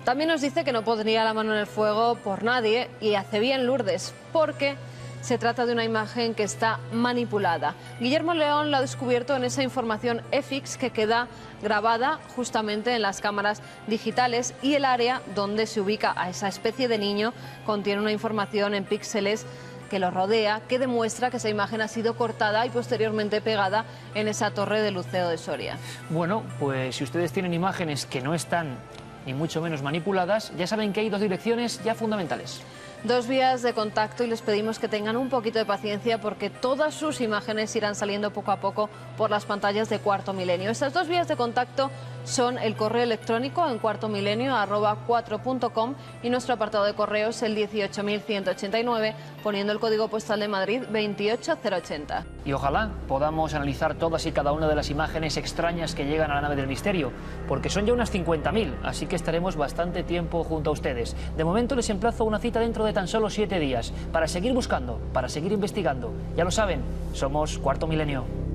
También nos dice que no pondría la mano en el fuego por nadie y hace bien Lourdes, porque se trata de una imagen que está manipulada. Guillermo León la ha descubierto en esa información EFIX que queda grabada justamente en las cámaras digitales y el área donde se ubica a esa especie de niño contiene una información en píxeles que lo rodea, que demuestra que esa imagen ha sido cortada y posteriormente pegada en esa torre del Ucero de Soria. Bueno, pues si ustedes tienen imágenes que no están ni mucho menos manipuladas, ya saben que hay dos direcciones ya fundamentales. Dos vías de contacto y les pedimos que tengan un poquito de paciencia porque todas sus imágenes irán saliendo poco a poco por las pantallas de Cuarto Milenio. Estas dos vías de contacto son el correo electrónico en cuartomilenio@4.com y nuestro apartado de correos el 18189 poniendo el código postal de Madrid 28080. Y ojalá podamos analizar todas y cada una de las imágenes extrañas que llegan a la nave del misterio, porque son ya unas 50.000, así que estaremos bastante tiempo junto a ustedes. De momento les emplazo una cita dentro de tan solo 7 días, para seguir buscando, para seguir investigando. Ya lo saben, somos Cuarto Milenio.